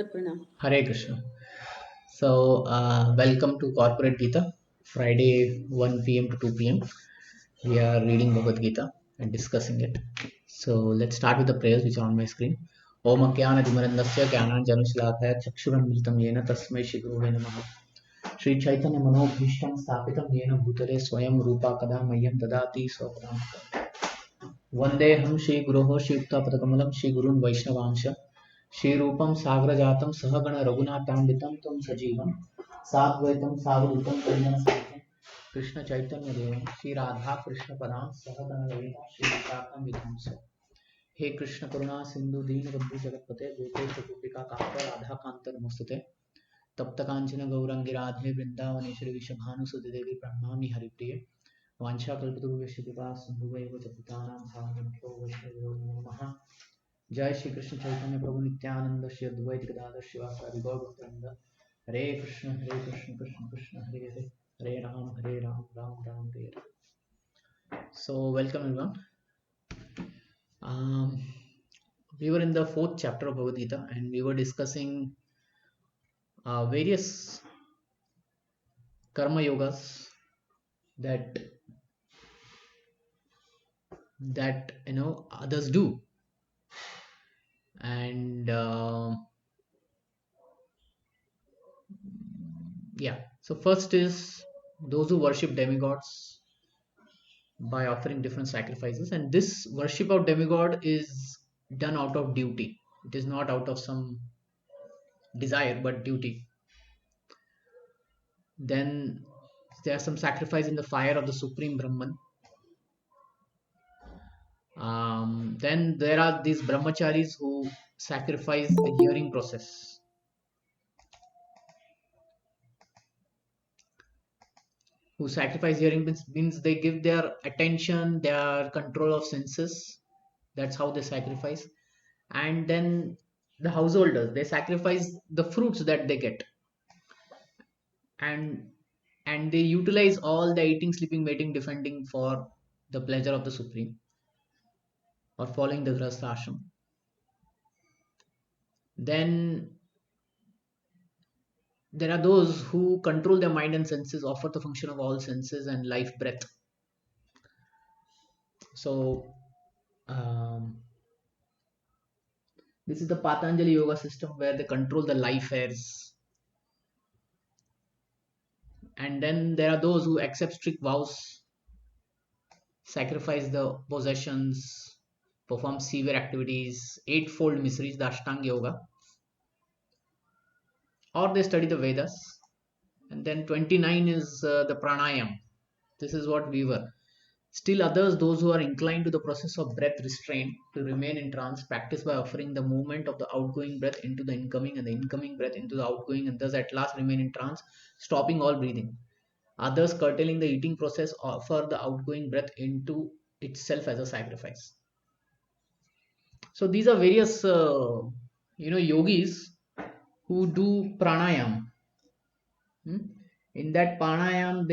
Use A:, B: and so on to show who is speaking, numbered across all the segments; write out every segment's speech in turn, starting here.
A: Pranam.
B: Hare Krishna. Welcome to Corporate Gita, Friday 1 p.m. to 2 p.m. We are reading Bhagavad Gita and discussing it. So, let's start with the prayers which are on my screen. Om Ajnanatimirandasya Jnananjanushalakaya Chakshuranmilitam Yena Tasmai Shri Gurave Namaha. Shri Chaitanya Manobhishtam Sthapitam Yena Bhutale Swayam Rupa Kada Mahyam Dadati Swapadam. वंदेहम Shri गुरोः श्रीयुक्तपदकमलं श्रीगुरून् वैष्णवांश श्रीरूपं साग्रजातं सहगण रघुनाथान्वितं तं सजीवं साद्वैतं सावधूतं परिजनसहितं कृष्ण चैतन्य देवं श्री राधा कृष्ण पदां सहगण ललिता श्री विशाखं विध्वंस हे कृष्ण करुणा सिंधु दीन बंधु जगतपते गोपेश गोपिका कांत राधा कांत नमोस्तुते तप्त कांचन गौरंगी राधे वृंदावनेश्वरी विषभानुसुते देवी प्रणमामि हरिप्रिये वाञ्छाकल्पतरुभ्यश्च कृपा सिन्धुभैव च पतितानां भावयन्तो वैष्णवो नमो नमः। जय श्री कृष्ण चैतन्य प्रभु नित्यानंद श्री अद्वैत गदाधर शिवासादि गौर भक्तवृंद। हरे Krishna Krishna Krishna Hare Hare Hare Ram Ram Ram Hare Hare. So welcome everyone. Um, we were in the fourth chapter of Bhagavad Gita and we were discussing various karma yogas that others do, and yeah. So first is those who worship demigods by offering different sacrifices, and this worship of demigod is done out of duty. It is not out of some desire but duty. Then there are some sacrifice in the fire of the supreme Brahman. Then there are these brahmacharis who sacrifice the hearing process. Who sacrifice hearing means they give their attention, their control of senses. That's how they sacrifice. And then the householders, they sacrifice the fruits that they get, and they utilize all the eating, sleeping, mating, defending for the pleasure of the supreme, or following the grahastha ashram. Then there are those who control their mind and senses, offer the function of all senses and life breath. So this is the Patanjali yoga system where they control the life airs. And then there are those who accept strict vows, sacrifice the possessions, perform severe activities, eightfold mysteries, the Ashtanga Yoga, or they study the Vedas. And then 29 is the Pranayam. This is what we were. Still others, those who are inclined to the process of breath restraint, to remain in trance, practice by offering the movement of the outgoing breath into the incoming and the incoming breath into the outgoing, and thus at last remain in trance, stopping all breathing. Others, curtailing the eating process, offer the outgoing breath into itself as a sacrifice. So these are various yogis who do pranayam. In that pranayam,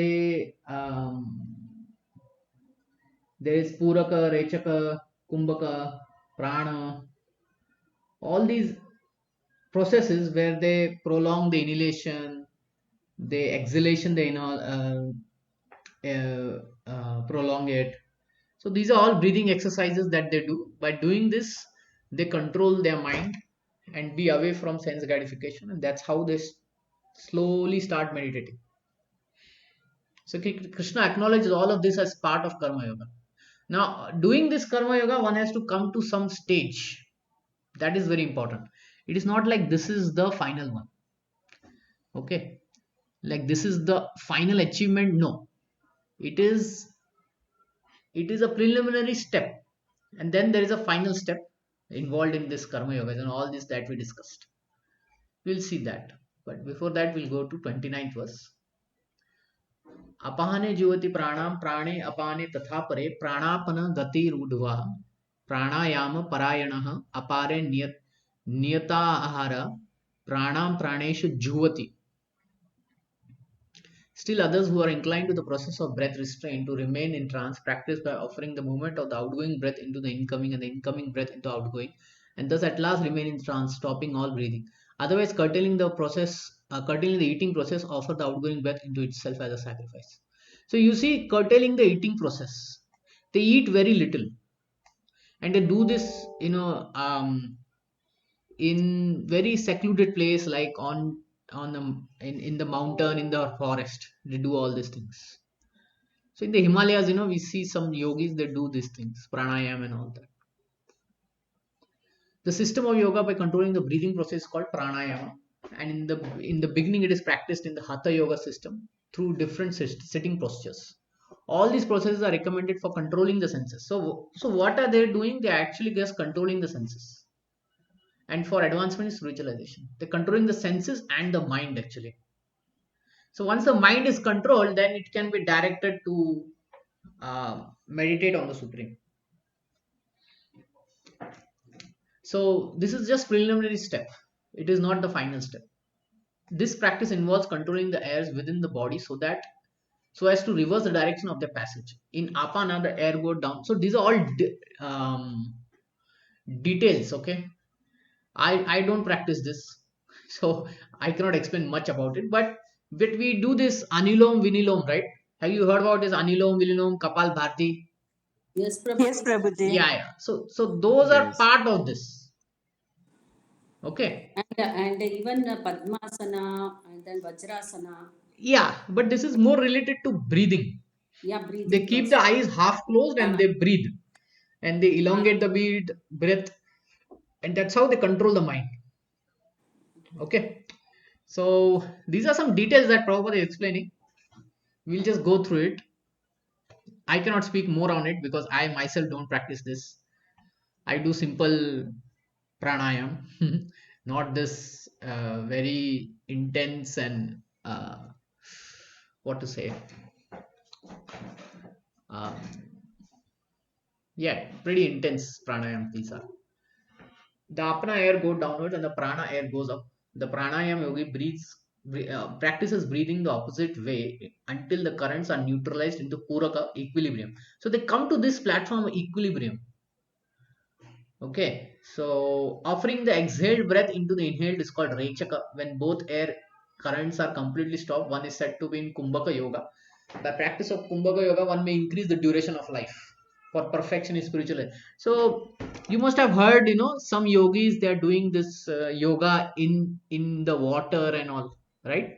B: there is puraka, rechaka, kumbhaka, prana, all these processes where they prolong the inhalation, the exhalation, they prolong it. So these are all breathing exercises that they do. By doing this, they control their mind and be away from sense gratification, and that's how they slowly start meditating. So Krishna acknowledges all of this as part of karma yoga. Now, doing this karma yoga, one has to come to some stage. That is very important. It is not like this is the final one. Okay, like this is the final achievement. No, it is a preliminary step, and then there is a final step involved in this karma yoga and all this that we discussed. We'll see that, but before that we'll go to 29th verse. अपाने जीवति प्राणाम प्राणे अपाने तथा परे प्राणापन गति रूढ़वा प्राणायाम परायणः अपारे नियताहार प्राणाम प्राणेषु जुह्वति. Still others who are inclined to the process of breath restraint, to remain in trance, practice by offering the movement of the outgoing breath into the incoming and the incoming breath into outgoing, and thus at last remain in trance, stopping all breathing. Otherwise, curtailing the eating process, offer the outgoing breath into itself as a sacrifice. So you see, curtailing the eating process, they eat very little, and they do this, in very secluded place, like in the mountain, in the forest. They do all these things. So in the Himalayas, we see some yogis that do these things, pranayam and all that. The system of yoga by controlling the breathing process is called pranayama, and in the beginning it is practiced in the hatha yoga system through different sitting postures. All these processes are recommended for controlling the senses. So what are they doing? They are actually just controlling the senses. And for advancement in spiritualization, they're controlling the senses and the mind actually. So once the mind is controlled, then it can be directed to meditate on the supreme. So this is just preliminary step. It is not the final step. This practice involves controlling the airs within the body so as to reverse the direction of their passage. In apana, the air goes down. So these are all details. Okay, I don't practice this, so I cannot explain much about it. But we do this anilom vinilom, right? Have you heard about this anilom vinilom kapal bharti?
A: Yes,
C: Yes,
A: Prabhuji.
C: Prabhuji.
B: Yeah. So those are
D: Yes.
B: part of this. Okay.
A: And even Padmasana and then Vajrasana.
B: Yeah, but this is more related to breathing.
A: Yeah,
B: They
A: breathing
B: keep the
A: process.
B: eyes half closed and
A: Yeah.
B: they breathe, and they
A: Uh,
B: elongate the breath, and that's how they control the mind. Okay. So these are some details that Prabhupada is explaining. We'll just go through it. I cannot speak more on it because I myself don't practice this. I do simple pranayam, not this very intense and what to say. Um, yeah, pretty intense pranayam. These are the apana air go downwards and the prana air goes up. The pranayam yogi practices breathing the opposite way until the currents are neutralized into puraka equilibrium. So they come to this platform of equilibrium. Okay, so offering the exhaled breath into the inhaled is called Rechaka. When both air currents are completely stopped, one is said to be in Kumbhaka Yoga. By practice of Kumbhaka Yoga, one may increase the duration of life for perfection in spiritual life. So you must have heard, some yogis they are doing this yoga in the water and all, right?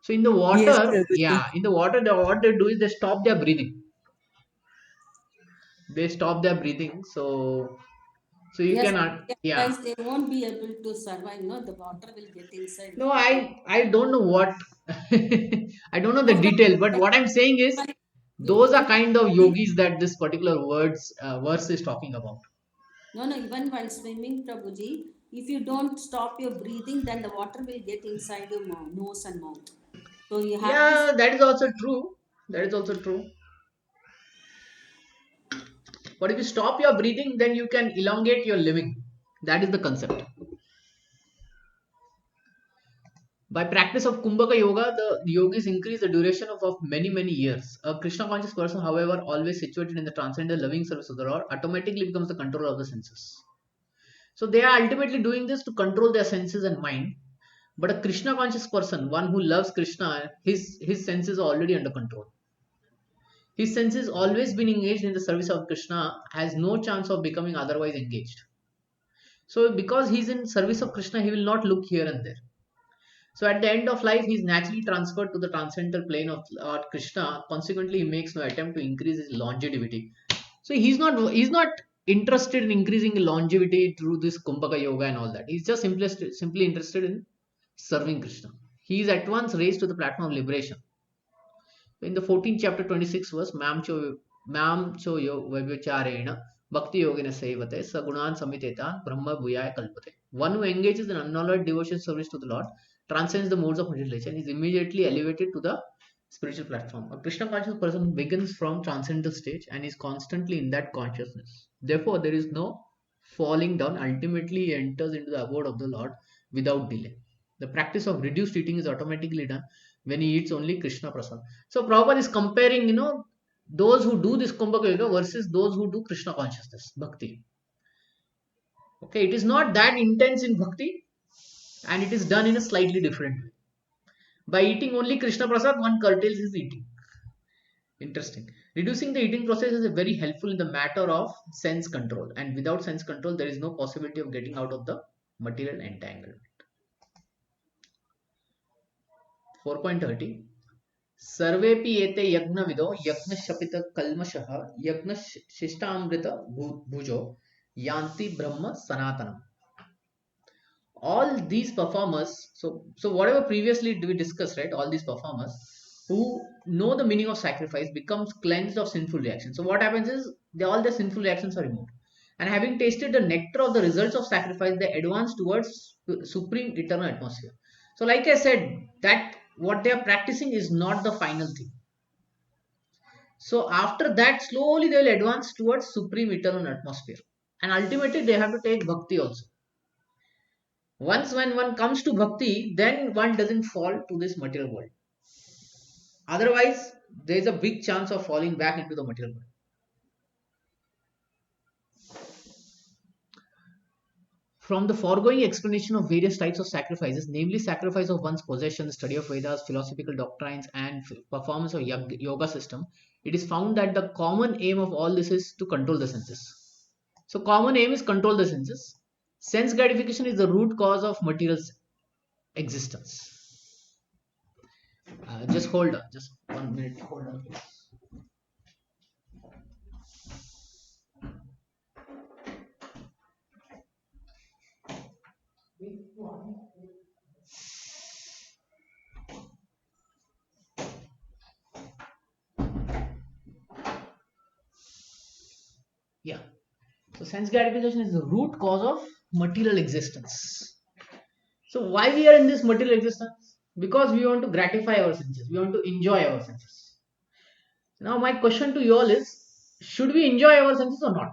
B: So in the
C: Yes,
B: water,
C: Prabhuji.
B: yeah, in the water, what they do is they stop their breathing. They stop their breathing. So you
A: yes,
B: can, yeah.
A: otherwise they won't be able to survive. No, the water will get inside
B: No,
A: if they.
B: I don't know what I don't know the
A: No,
B: detail, but
A: Prabhuji,
B: what I'm saying is
A: even,
B: those are
A: even
B: kind of
A: while
B: yogis that this particular verse is talking about.
A: no, no, even while swimming, Prabhuji, if you don't stop your breathing, then the water will get inside your nose and mouth. So you have to.
B: Yeah, that is also true. That is also true. But if you stop your breathing, then you can elongate your living. That is the concept. By practice of Kumbhaka Yoga, the yogis increase the duration of many, many years. A Krishna conscious person, however, always situated in the transcendental loving service of the Lord, automatically becomes the controller of the senses. So they are ultimately doing this to control their senses and mind. But a Krishna conscious person, one who loves Krishna, his senses are already under control. His senses always been engaged in the service of Krishna, has no chance of becoming otherwise engaged. So because he's in service of Krishna, he will not look here and there. So at the end of life, he is naturally transferred to the transcendental plane of Lord Krishna. Consequently, he makes no attempt to increase his longevity. So he's not interested in increasing longevity through this Kumbhaka yoga and all that. He's just simply interested in serving Krishna. He is at once raised to the platform of liberation. In the 14th chapter 26 verse, mam cho vaibhacharena bhakti yogina sevate sagunan samitetan brahma bhuyaya kalpate. One who engages in unalloyed devotion service to the Lord transcends the modes of mutilation, is immediately elevated to the spiritual platform. A Krishna conscious person begins from transcendental stage and is constantly in that consciousness. Therefore, there is no falling down. Ultimately, he enters into the abode of the Lord without delay. The practice of reduced eating is automatically done when he eats only Krishna prasad. So Prabhupada is comparing, those who do this Kumbhaka Yoga versus those who do Krishna consciousness, bhakti. Okay, it is not that intense in bhakti, and it is done in a slightly different way. By eating only Krishna Prasad, one curtails his eating. Interesting. Reducing the eating process is very helpful in the matter of sense control, and without sense control, there is no possibility of getting out of the material entanglement. 4.30 सर्वेपि एते यज्ञविदो यज्ञशपितकल्मषः यज्ञशिष्टामृतभुजो यान्ति ब्रह्म सनातनम्. All these performers, so whatever previously we discussed, right, all these performers who know the meaning of sacrifice becomes cleansed of sinful reactions. So what happens is all the sinful reactions are removed, and having tasted the nectar of the results of sacrifice, they advance towards supreme eternal atmosphere. So like I said, that what they are practicing is not the final thing. So after that, slowly they will advance towards supreme eternal atmosphere, and ultimately they have to take bhakti also. Once when one comes to bhakti, then one doesn't fall to this material world. Otherwise, there is a big chance of falling back into the material world. From the foregoing explanation of various types of sacrifices, namely sacrifice of one's possessions, study of Vedas, philosophical doctrines, and performance of yoga system, it is found that the common aim of all this is to control the senses. So, common aim is control the senses. Sense gratification is the root cause of material existence. Just hold on, just 1 minute. Hold on, please. Yeah. So sense gratification is the root cause of material existence. So why we are in this material existence? Because we want to gratify our senses. We want to enjoy our senses. Now my question to you all is, should we enjoy our senses or not?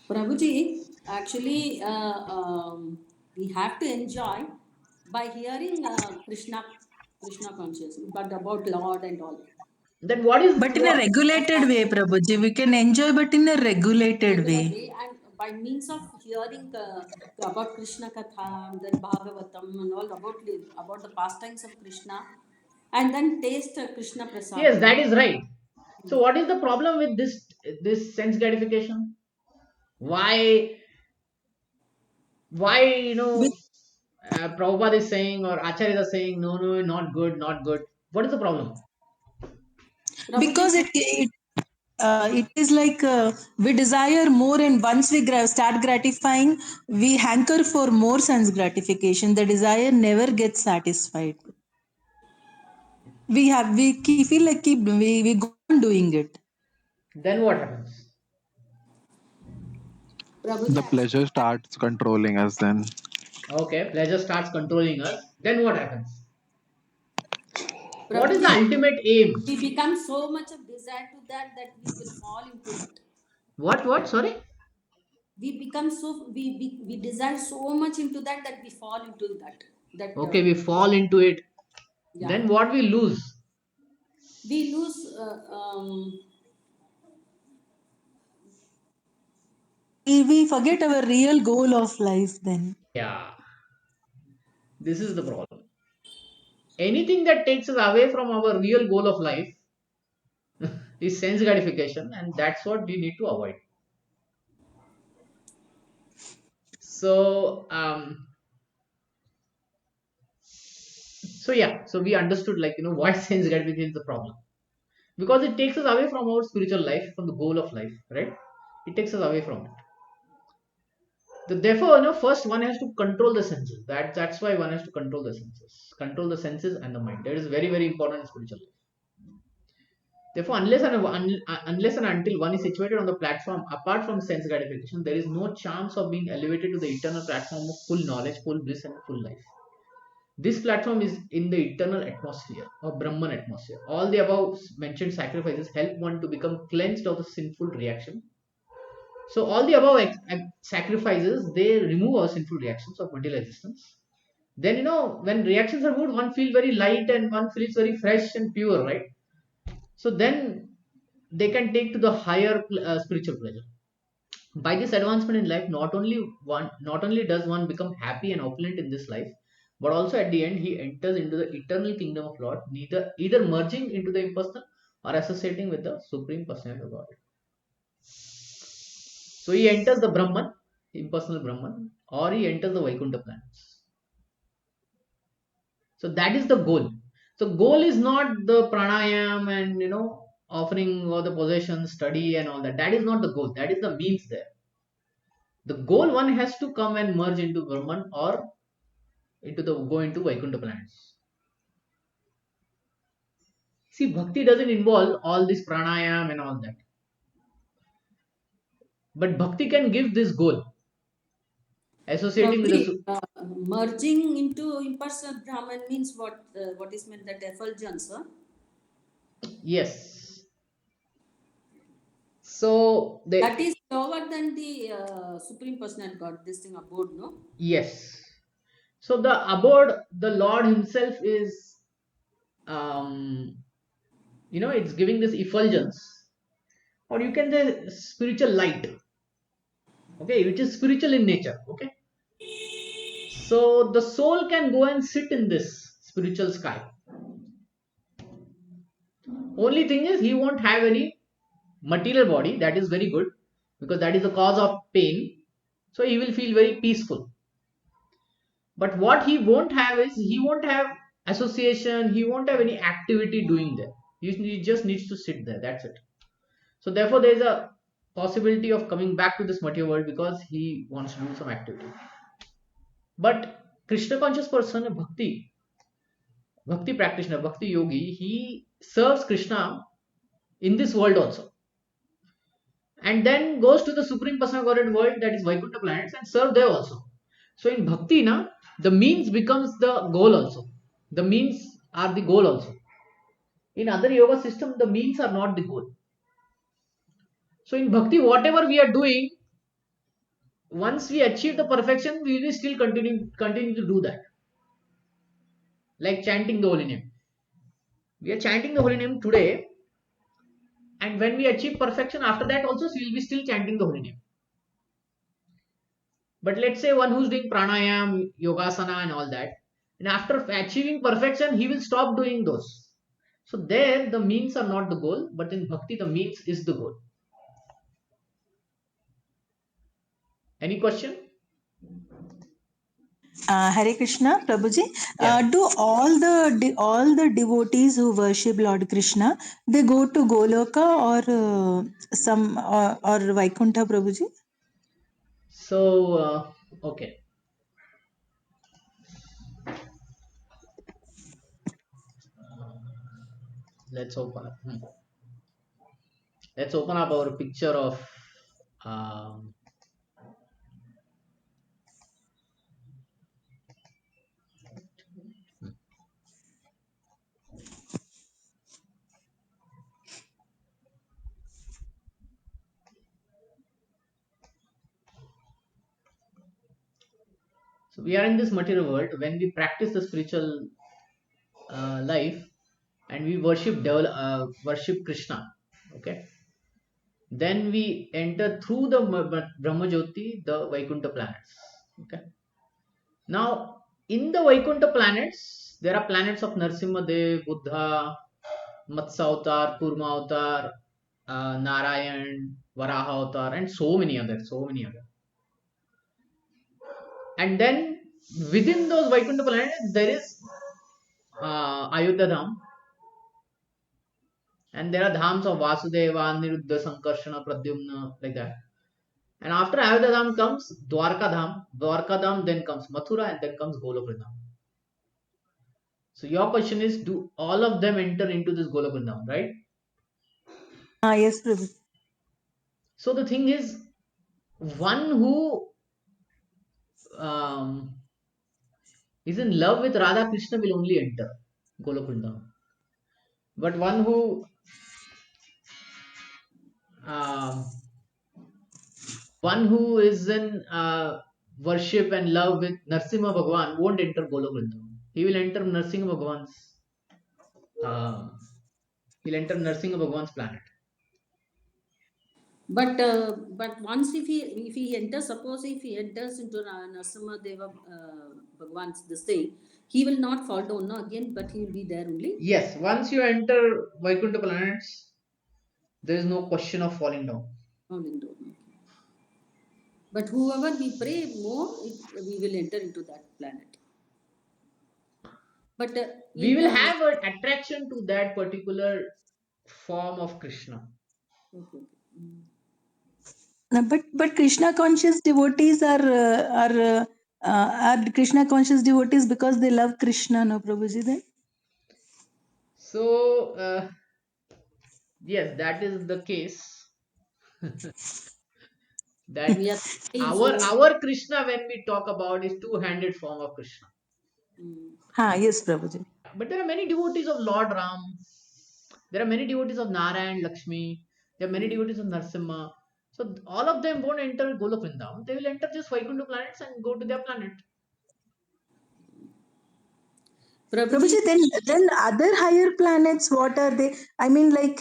A: Prabhuji, actually, we have to enjoy by hearing Krishna consciousness, but about Lord and all.
B: Then what is
C: But in a
B: what?
C: regulated way, Prabhuji, we can enjoy, but in a regulated
A: Regular
C: way.
A: way, and by means of hearing about Krishna Katha, and then Bhagavatam and all about the pastimes of Krishna, and then taste Krishna
B: Yes,
A: Prasadam.
B: that is right. So what is the problem with this sense gratification? Why
C: Be-
B: Prabhupada is saying or Acharyas are saying no, not good, not good. What is the problem?
A: Prabhuji,
C: Because it is like we desire more, and once we start gratifying, we hanker for more sense gratification. The desire never gets satisfied. Feel like we go on doing it.
B: Then what happens?
A: Prabhuji,
D: The pleasure starts controlling us then.
B: Okay, pleasure starts controlling us. Then what happens? What is the
A: Prabhuji,
B: ultimate aim?
A: we become so much of desire to that we will fall into that.
B: What? Sorry?
A: We become we desire so much into that we fall into that
B: Okay, we fall into it.
A: yeah,
B: Then what we lose?
A: we lose
C: We forget our real goal of life then.
B: Yeah, this is the problem. Anything that takes us away from our real goal of life is sense gratification, and that's what we need to avoid. So, so we understood, like, why sense gratification is the problem, because it takes us away from our spiritual life, from the goal of life, right? It takes us away from it. Therefore, first one has to control the senses. That's why one has to control the senses and the mind. That is very, very important in spiritual life. Therefore, unless and until one is situated on the platform apart from sense gratification, there is no chance of being elevated to the eternal platform of full knowledge, full bliss, and full life. This platform is in the eternal atmosphere or Brahman atmosphere. All the above mentioned sacrifices help one to become cleansed of the sinful reaction. So all the above sacrifices, they remove our sinful reactions of material existence. Then when reactions are moved, one feels very light and one feels very fresh and pure, right? So then they can take to the higher spiritual pleasure. By this advancement in life, not only does one become happy and opulent in this life, but also at the end he enters into the eternal kingdom of Lord, neither either merging into the impersonal or associating with the supreme personality of God. So he enters the Brahman, impersonal Brahman, or he enters the Vaikuntha planets. So that is the goal. So goal is not the pranayam and offering all the possessions, study and all that. That is not the goal. That is the means there. The goal, one has to come and merge into Brahman or go into Vaikuntha planets. See, bhakti doesn't involve all this pranayam and all that. But bhakti can give this goal, associating with the
A: Prabhuji, merging into impersonal Brahman means what? What is meant that effulgence? Huh?
B: yes. So
A: That
B: they
A: is lower than the Supreme Personality God. This thing abode, no?
B: yes. So the abode, the Lord Himself is it's giving this effulgence, or you can say spiritual light, okay, which is spiritual in nature, okay. So the soul can go and sit in this spiritual sky. Only thing is he won't have any material body. That is very good, because that is the cause of pain. So he will feel very peaceful. But what he won't have is, he won't have association, he won't have any activity doing there. He just needs to sit there. That's it. So therefore there is a possibility of coming back to this material world because he wants to do some activity. But Krishna conscious person, bhakti practitioner, bhakti yogi, he serves Krishna in this world also, and then goes to the supreme personal Godhead world, that is Vaikuntha planets, and serve there also. So in bhakti, the means becomes the goal also. The means are the goal also. In other yoga system, the means are not the goal. So in bhakti, whatever we are doing, once we achieve the perfection, we will still continue to do that. Like chanting the holy name. We are chanting the holy name today, and when we achieve perfection, after that also we will be still chanting the holy name. But let's say one who's doing pranayam, yogasana, and all that, and after achieving perfection, he will stop doing those. So there, the means are not the goal, but in bhakti, the means is the goal. Any question?
C: Hare Krishna, Prabhuji.
B: Yeah.
C: Do all the devotees who worship Lord Krishna, they go to Goloka or Vaikuntha, Prabhuji?
B: So okay, let's open up. Let's open up our picture of. Um, so we are in this material world. When we practice the spiritual life, and we worship Krishna, okay, then we enter through the Brahma Jyoti, the Vaikuntha planets. Okay. Now, in the Vaikuntha planets, there are planets of Narsimha Dev, Buddha, Matsya Avatar, Kurma Avatar, Narayan, Varaha Avatar, and so many others. So many others. And then within those Vaikuntha planets, there is Ayodhya Dham, and there are dhams of Vasudeva, Niruddha, Sankarshana, Pradyumna, like that. And after Ayodhya Dham comes Dwarka Dham. Dwarka Dham, then comes Mathura, and then comes Golok Vrindam. So your question is, do all of them enter into this Golok Vrindam, right?
C: Yes, Prabhuji.
B: So the thing is, one who um, is in love with Radha Krishna will only enter Golok Vrindam. But um, one who is in worship and love with Narsimha Bhagwan won't enter Golok Vrindam. He will enter Narsimha Bhagwan's um, he'll enter Narsimha Bhagwan's planet.
A: But once if he enters, suppose if he enters into Narasimha Deva Bhagwan's this thing, he will not fall down no, again, but he will be there only.
B: Yes, once you enter Vaikuntha planets, there is no question of falling down.
A: Falling down. Okay. But whoever we pray more, we will enter into that planet. But
B: We
A: in
B: will have an attraction to that particular form of Krishna.
A: okay. Mm.
C: But Krishna conscious devotees are Krishna conscious devotees because they love Krishna, no Prabhuji then?
B: So, yes, that is the case. That
A: We are saying
B: our
A: so.
B: our Krishna, when we talk about, is two-handed form of Krishna.
A: Mm.
C: Ha, yes, Prabhuji.
B: But there are many devotees of Lord Ram. There are many devotees of Narayan, Lakshmi. There are many devotees of Narsimha. So all of them won't enter Golok Vrindavan. They will enter just Vaikuntha planets and go to their planet.
A: Prabhuji,
C: Prabhuji, then other higher planets, what are they? I mean, like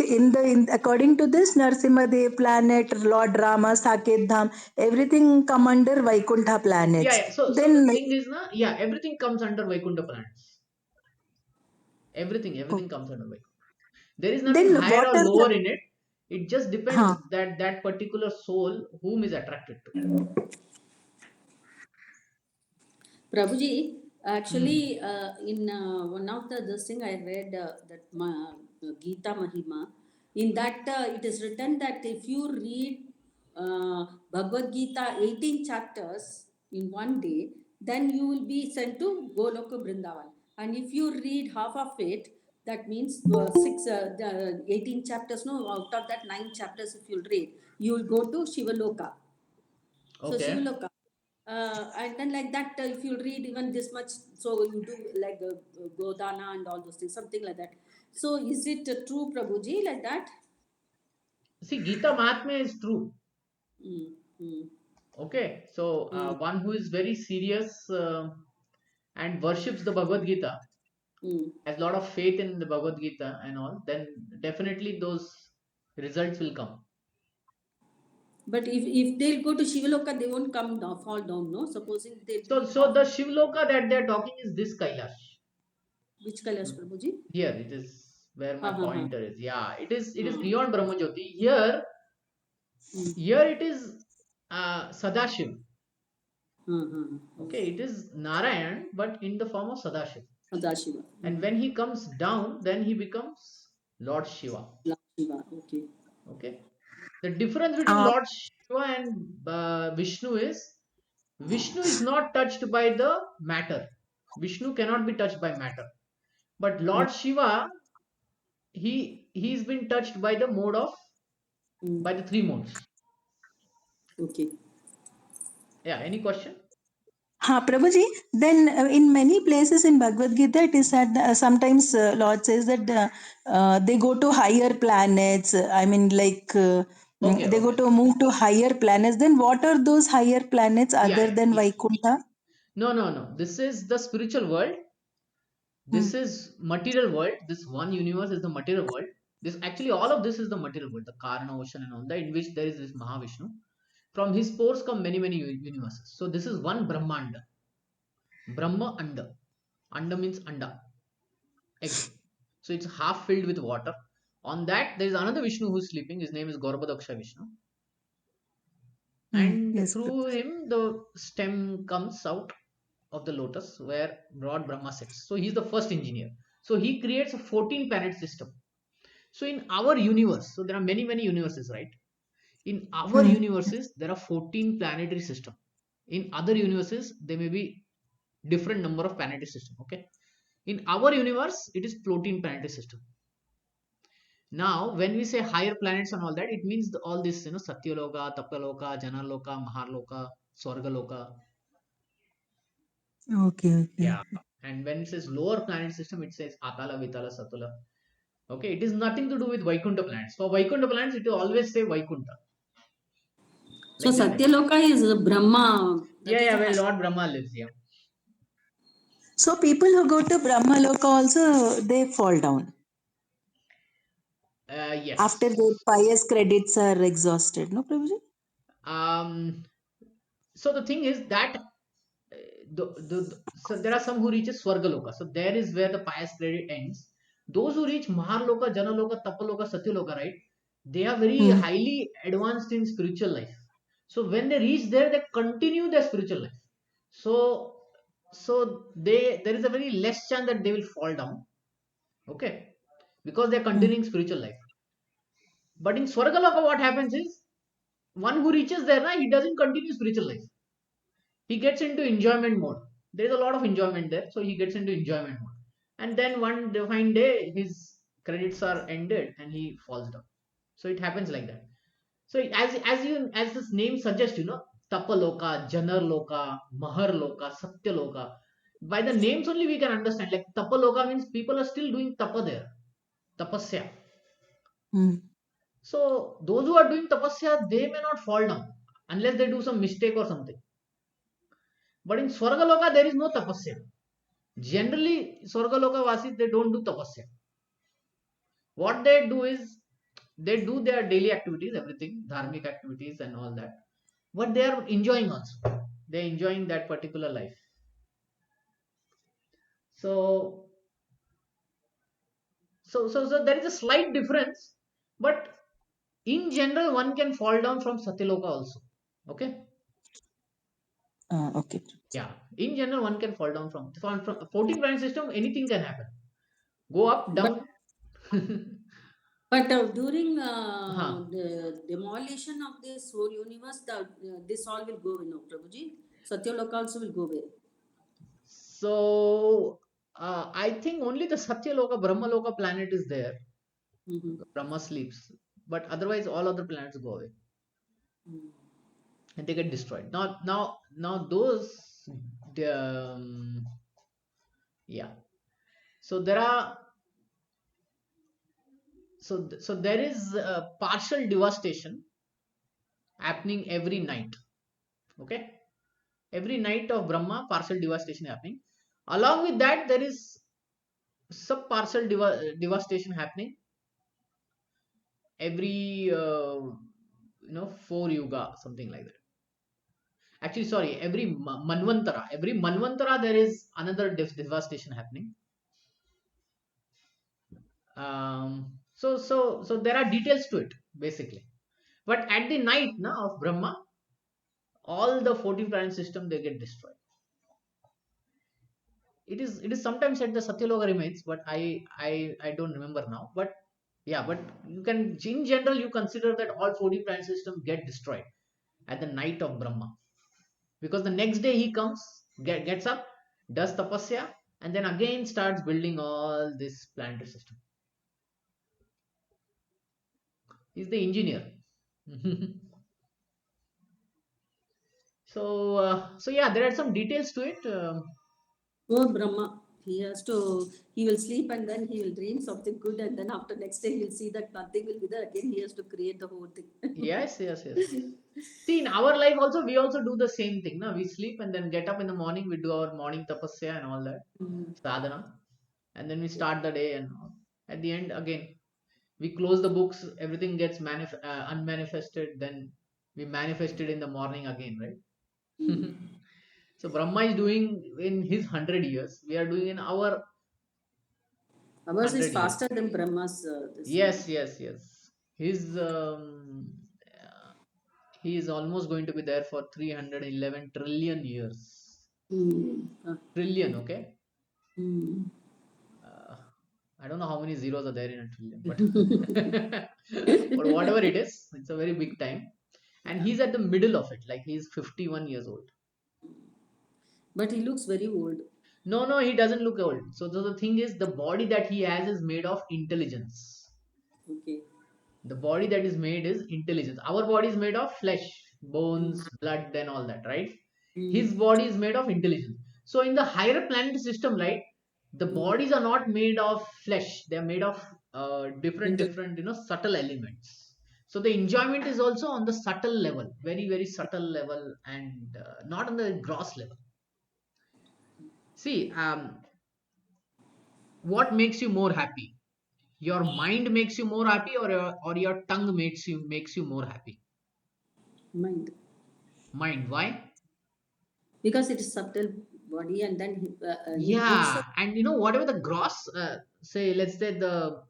C: according to this Narsimha Dev planet, Lord Rama, Saket Dham, everything come under Vaikuntha
B: Yeah,
C: planets.
B: yeah. So the
C: Then,
B: thing is, na, yeah, everything comes under Vaikuntha planets. Everything comes under Vaikuntha. There is nothing higher
C: what
B: or
C: are
B: lower
C: the?
B: in it. It just
C: Huh.
B: depends that particular soul whom is attracted to.
A: Prabhuji,
B: Hmm.
A: actually, in one of the this thing I read that Gita Mahima. In that it is written that if you read Bhagavad Gita 18 chapters in one day, then you will be sent to Goloka Vrindavan. And if you read half of it, that means 18 chapters. No, out of that 9 chapters, if you read, you will go to Shivaloka. So
B: Okay.
A: Shivaloka. And then like that, if you read even this much, so you do like Godana and all those things, something like that. So is it true, Prabhuji, like that?
B: See, Gita Mahatmya is true.
A: Mm, mm,
B: Okay. So
A: mm,
B: one who is very serious and worships the Bhagavad Gita,
A: mm.
B: has a lot of faith in the Bhagavad Gita and all, then definitely those results will come.
A: But if they'll go to Shivaloka, they won't come down, fall down, no? Supposing they'll
B: So,
A: be
B: so the Shivloka that they are talking is this Kailash.
A: which Kailash, Prabhuji?
B: Here it is where
A: Ha
B: my
A: ha ha.
B: pointer is. Yeah, it is
A: Ha.
B: beyond Brahmajyoti.
A: Mm.
B: Here it is Sadashiv.
A: Ha ha.
B: Okay, it is Narayan, but in the form of Sadashiv.
A: Sadashiva.
B: And
A: Mm.
B: when he comes down, then he becomes Lord Shiva.
A: Lord Shiva. Okay.
B: Okay, the difference between
C: Uh,
B: Lord Shiva and Vishnu is not touched by the matter. Vishnu cannot be touched by matter. But
A: Mm.
B: Lord Shiva, he's been touched by the mode of
A: Mm.
B: by the three modes.
C: okay.
B: Yeah. Any question?
C: Ha, Prabhuji, then in many places in Bhagavad Gita, it is said sometimes Lord says that they go to higher planets. I mean,
B: Okay.
C: they go
B: Okay.
C: to move to higher planets. Then what are those higher planets
B: Yeah.
C: other
B: Yeah.
C: than
B: Yeah.
C: Vaikuntha?
B: No. No. No. This is the spiritual world.
C: Hmm.
B: This is material world. This one universe is the material world. This actually all of this is the material world, the Karna ocean and all that, in which there is this Mahavishnu. From his pores come many universes. So this is one Brahmanda. Brahma Anda. Anda means Anda, egg. So it's half filled with water. On that, there is another Vishnu who is sleeping. His name is Gorabadaksha Vishnu.
C: Hmm.
B: And
C: Yes,
B: through
C: Prabhuji.
B: him, the stem comes out of the lotus where Lord Brahma sits. So he's the first engineer. So he creates a 14 planet system. So in our universe, so there are many universes, right? In our
C: Hmm.
B: universes, there are 14 planetary system. In other universes, there may be different number of planetary system. Okay. In our universe, it is 14 planetary system. Now, when we say higher planets and all that, it means all this, Satyaloka, Tapaloka, Janaloka, Maharloka, Swargaloka.
C: Okay, okay.
B: Yeah. And when it says lower planet system, it says Atala, Vitala, Satula. Okay, it is nothing to do with Vaikuntha planets. For Vaikuntha planets, it will always say Vaikuntha.
A: So
B: Like that.
A: Satyaloka is Brahma. That
B: Yeah,
A: is
B: yeah,
A: the
B: where
A: high.
B: Lord Brahma lives here.
C: So people who go to Brahma Loka also they fall down. After
B: Yes.
C: the pious credits are exhausted, no, Prabhuji?
B: Um, so the thing is that so there are some who reaches Swargaloka. So there is where the pious credit ends. Those who reach Maharloka, Janaloka, Tapaloka, Satyaloka, right? They are very
C: Hmm.
B: highly advanced in spiritual life. So when they reach there, they continue their spiritual life. So there is a very less chance that they will fall down. Okay, because they are
C: Hmm.
B: continuing spiritual life. But in Swargaloka, what happens is one who reaches there, he doesn't continue spiritual life. He gets into enjoyment mode. There is a lot of enjoyment there, so he gets into enjoyment mode. And then one fine day, his credits are ended and he falls down. So it happens like that. So as this name suggests, Tapaloka, Janarloka, Maharloka, Satyaloka. By the names only we can understand. Like Tapaloka means people are still doing tapa there, tapasya.
C: Hmm.
B: So those who are doing tapasya, they may not fall down unless they do some mistake or something. But in Swargaloka, there is no tapasya. Generally, Swargaloka Vasis, they don't do tapasya. What they do is they do their daily activities, everything, dharmic activities and all that. But they are enjoying also. They're enjoying that particular life. So, so there is a slight difference, but in general, one can fall down from Satyaloka also. Okay.
C: Okay.
B: Yeah. In general, one can fall down from 14 planet system. Anything can happen. Go up,
A: But
B: down.
A: during
B: Huh.
A: the demolition of this whole universe, this all will go away, no, Prabhuji. Satyaloka also will go away.
B: So I think only the Satyaloka, Brahmaloka planet is there.
A: Mm-hmm.
B: Brahma sleeps, but otherwise all other planets go away and they get destroyed. Now those, um, yeah. So there are so there is partial devastation happening every night. Okay, every night of Brahma, partial devastation happening. Along with that, there is sub partial devastation happening every 4 yuga, something like that. Actually, sorry, every manvantara there is another devastation happening. So there are details to it basically, but at the night now of Brahma, all the 14 planet system they get destroyed. It is sometimes said the Satyaloka remains, but I don't remember now. But yeah, but you can, in general, you consider that all 14 planet system get destroyed at the night of Brahma, because the next day he comes, gets up, does tapasya, and then again starts building all this planetary system. He's the engineer. So yeah, there are some details to it.
A: Oh, Brahma. He will sleep and then he will dream something good, and then after next day he'll see that nothing will be there. Again, he has to create the whole thing.
B: Yes, yes, yes. See, in our life also, we also do the same thing. No? We sleep and then get up in the morning, we do our morning tapasya and all that,
A: Mm.
B: sadhana, and then we start the day, and at the end, again, we close the books, everything gets unmanifested, then we manifest it in the morning again, right? So Brahma is doing in his 100 years, we are doing in our
A: Ours is
B: 100 years.
A: faster than Brahma's this thing.
B: Yes, yes, yes. His he is almost going to be there for 311 trillion years.
A: Mm.
B: Trillion, okay?
A: Mm.
B: Uh, I don't know how many zeros are there in a trillion, but but whatever it is, it's a very big time. And
A: Yeah.
B: he's at the middle of it, like he's 51 years old.
A: But he looks very old.
B: No, no, he doesn't look old. So the thing is, the body that he has is made of intelligence.
A: Okay.
B: The body that is made is intelligence. Our body is made of flesh,
A: Mm.
B: bones, blood, and all that, right? His
A: Mm.
B: body is made of intelligence. So in the higher planet system, right, the
A: Mm.
B: bodies are not made of flesh. They are made of different,
A: Intel.
B: different, subtle elements. So the enjoyment is also on the subtle level, very, very subtle level, and not on the gross level. See, what makes you more happy? Your mind makes you more happy, or your tongue makes you more happy?
A: Mind.
B: Mind. Why?
A: Because it is subtle body, and then he gives us.
B: Yeah, and whatever the gross, say, let's say the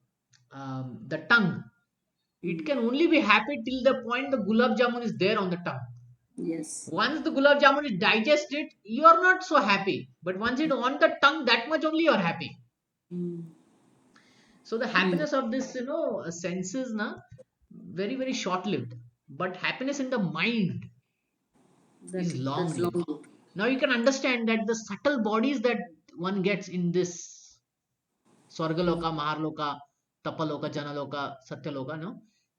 B: tongue, it
A: Mm.
B: can only be happy till the point the gulab jamun is there on the tongue.
A: Yes.
B: Once the gulab jamun is digested, you are not so happy. But once it on the tongue, that much only you are happy.
A: Mm.
B: So the
A: Mm.
B: happiness of this, senses, na, very very short lived. But happiness in the mind is long
A: That's
B: lived.
A: long.
B: Now you can understand that the subtle bodies that one gets in this
A: Mm.
B: Swargaloka, Maharloka, Tapaloka, Janaloka, Satyaloka, no?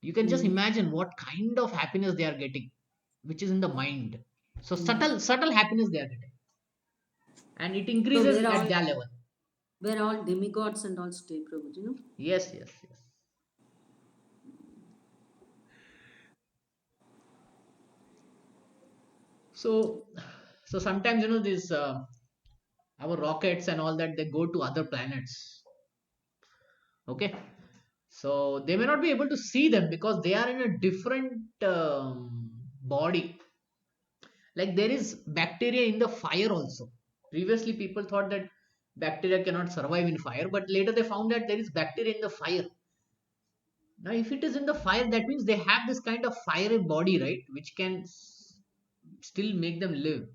B: You can just
A: Mm.
B: imagine what kind of happiness they are getting, which is in the mind. So
A: Mm.
B: subtle happiness they are getting. And it
A: So
B: increases at their level.
A: we're all demigods and all stay, Prabhuji, no?
B: Yes, yes, yes. So, so sometimes these our rockets and all that, they go to other planets. Okay, so they may not be able to see them because they are in a different body. Like there is bacteria in the fire also. Previously, people thought that bacteria cannot survive in fire, but later they found that there is bacteria in the fire. Now, if it is in the fire, that means they have this kind of fiery body, right, which can still make them live.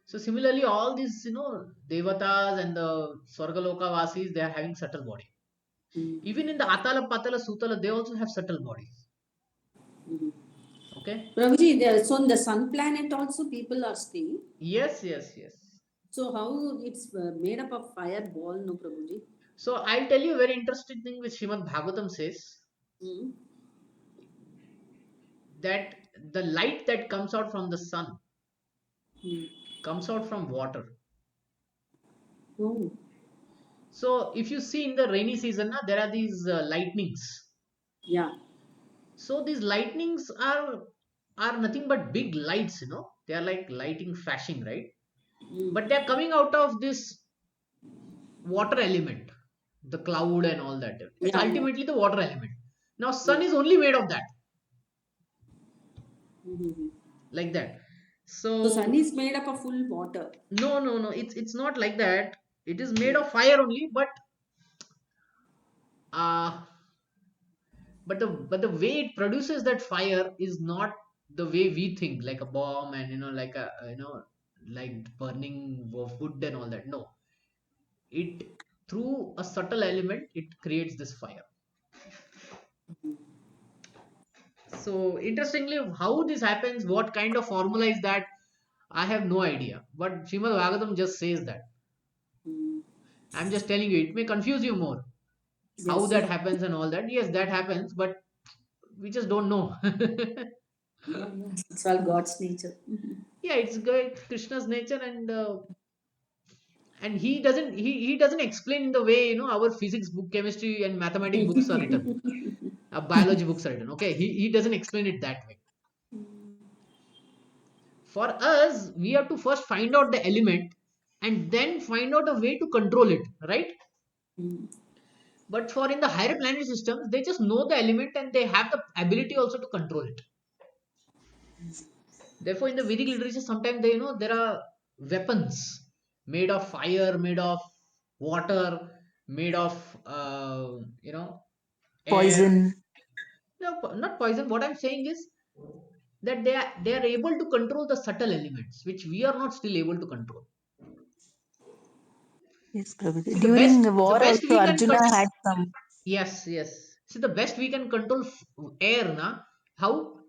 B: So similarly, all these, devatas and the Swargaloka Vasis, they are having subtle body.
A: Mm.
B: Even in the Atala, Patala, Sutala, they also have subtle bodies.
A: Mm.
B: Okay.
A: Prabhuji, so in the sun planet also people are staying.
B: Yes, yes, yes.
A: So how it's made up of fireball, no, Prabhuji?
B: So I'll tell you a very interesting thing which Srimad Bhagavatam says,
A: Mm.
B: that the light that comes out from the sun
A: Mm.
B: comes out from water.
A: Oh,
B: So if you see in the rainy season, there are these lightnings.
A: yeah.
B: So these lightnings are nothing but big lights. They are like lighting flashing, right?
A: Mm.
B: But they are coming out of this water element, the cloud and all that. It's
A: Yeah, yeah.
B: ultimately the water element. Now sun
A: Yeah.
B: is only made of that,
A: Mm-hmm.
B: like that.
A: So sun
B: So
A: is made up of full water.
B: no, no, no, it's not like that. It is made
A: Mm.
B: of fire only, uh but the way it produces that fire is not the way we think, like a bomb, and like a like burning of wood and all that. No, it, through a subtle element, it creates this fire. So interestingly, how this happens, what kind of formula is that, I have no idea, but Srimad Bhagavatam just says that.
A: Mm.
B: I'm just telling you, it may confuse you more how
A: Yes.
B: that happens and all that. Yes, that happens, but we just don't know.
A: Yeah, yeah. It's all God's nature. Mhm.
B: Yeah, it's good, Krishna's nature, and he doesn't explain in the way our physics book, chemistry and mathematics books are written, biology books are written. Okay, he doesn't explain it that way. For us, we have to first find out the element and then find out a way to control it, right?
A: Mm.
B: But for in the higher planetary systems, they just know the element and they have the ability also to control it. Therefore, in the Vedic literature, sometimes there are weapons made of fire, made of water, made of air.
C: Poison.
B: No, not poison. What I'm saying is that they are able to control the subtle elements, which we are not still able to control.
C: Yes, Prabhuji.
B: See
C: During the
B: the
C: war
B: best
C: also,
B: we can
C: Arjuna had some.
B: yes, yes. See, the best we can control air, na, how?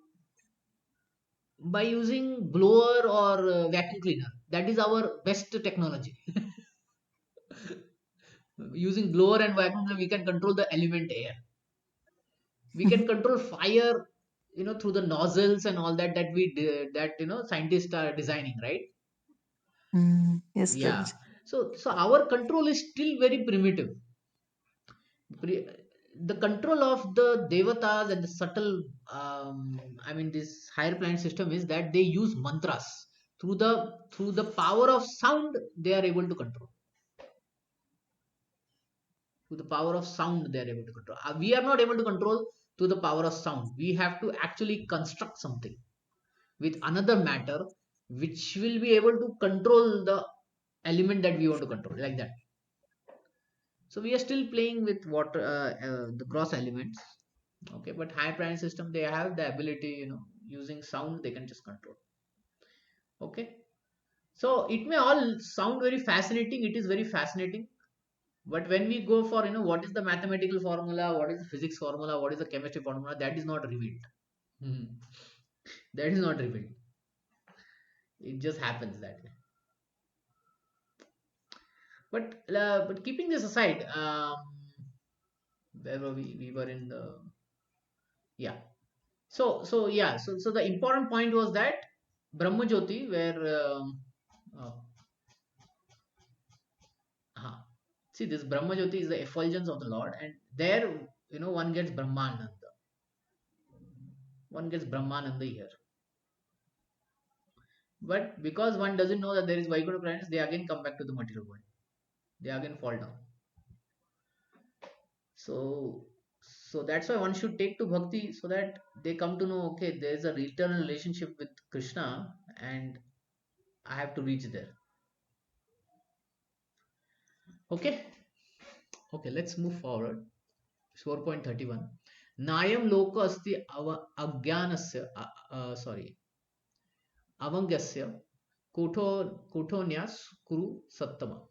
B: By using blower or vacuum cleaner. That is our best technology. Using blower and vacuum cleaner, we can control the element air. We can control fire, through the nozzles and all that that scientists are designing, right?
C: Yes,
B: Yeah.
C: Prabhuji.
B: So our control is still very primitive. Pre- the control of the devatas and the subtle, I mean, this higher planet system, is that they use mantras. Through the power of sound, they are able to control. To the power of sound, they are able to control. We are not able to control to the power of sound. We have to actually construct something with another matter which will be able to control the element that we want to control, like that. So we are still playing with what the gross elements. Okay, but high planet system, they have the ability, using sound they can just control. Okay, so it may all sound very fascinating. It is very fascinating. But when we go for, what is the mathematical formula, what is the physics formula, what is the chemistry formula, that is not revealed. Mhm. That is not revealed. It just happens that way. But keeping this aside, where were we? We were in the, yeah. So the important point was that Brahma Jyoti, where uh, uh, see, this Brahma Jyoti is the effulgence of the Lord, and there, one gets Brahmananda, one gets Brahmananda here. But because one doesn't know that there is Vaikuntha planets, they again come back to the material world. They again fall down. So that's why one should take to bhakti, so that they come to know, okay, there is a eternal relationship with Krishna, and I have to reach there. Okay. Okay, let's move forward. 4.31. Nayam loka asti agyanasya, sorry, avangasya kotonyas kuru sattama.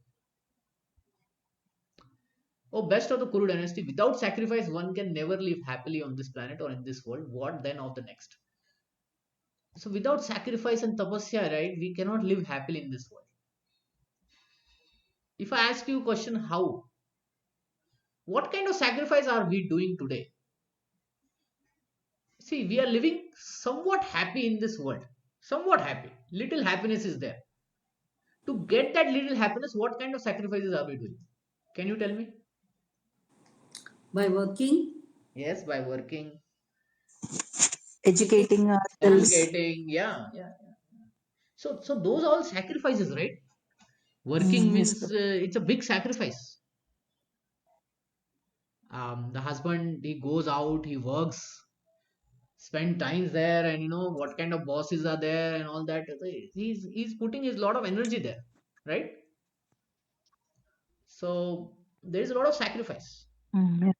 B: Oh, best of the Kuru dynasty, without sacrifice, one can never live happily on this planet or in this world. What then of the next? So, without sacrifice and tapasya, right, we cannot live happily in this world. If I ask you a question, how? What kind of sacrifice are we doing today? See, we are living somewhat happy in this world. Somewhat happy. Little happiness is there. To get that little happiness, what kind of sacrifices are we doing? Can you tell me?
A: By working,
B: Yes, by working,
A: taking
C: Educating ourselves.
A: exams.
B: educating, yeah. So those are all sacrifices, right? Working
C: Yes,
B: means
C: sir.
B: it's a big sacrifice. The husband, he goes out, he works, spend times there, and what kind of bosses are there and all that. He's putting his lot of energy there, right? So there is a lot of sacrifice.
C: Yes.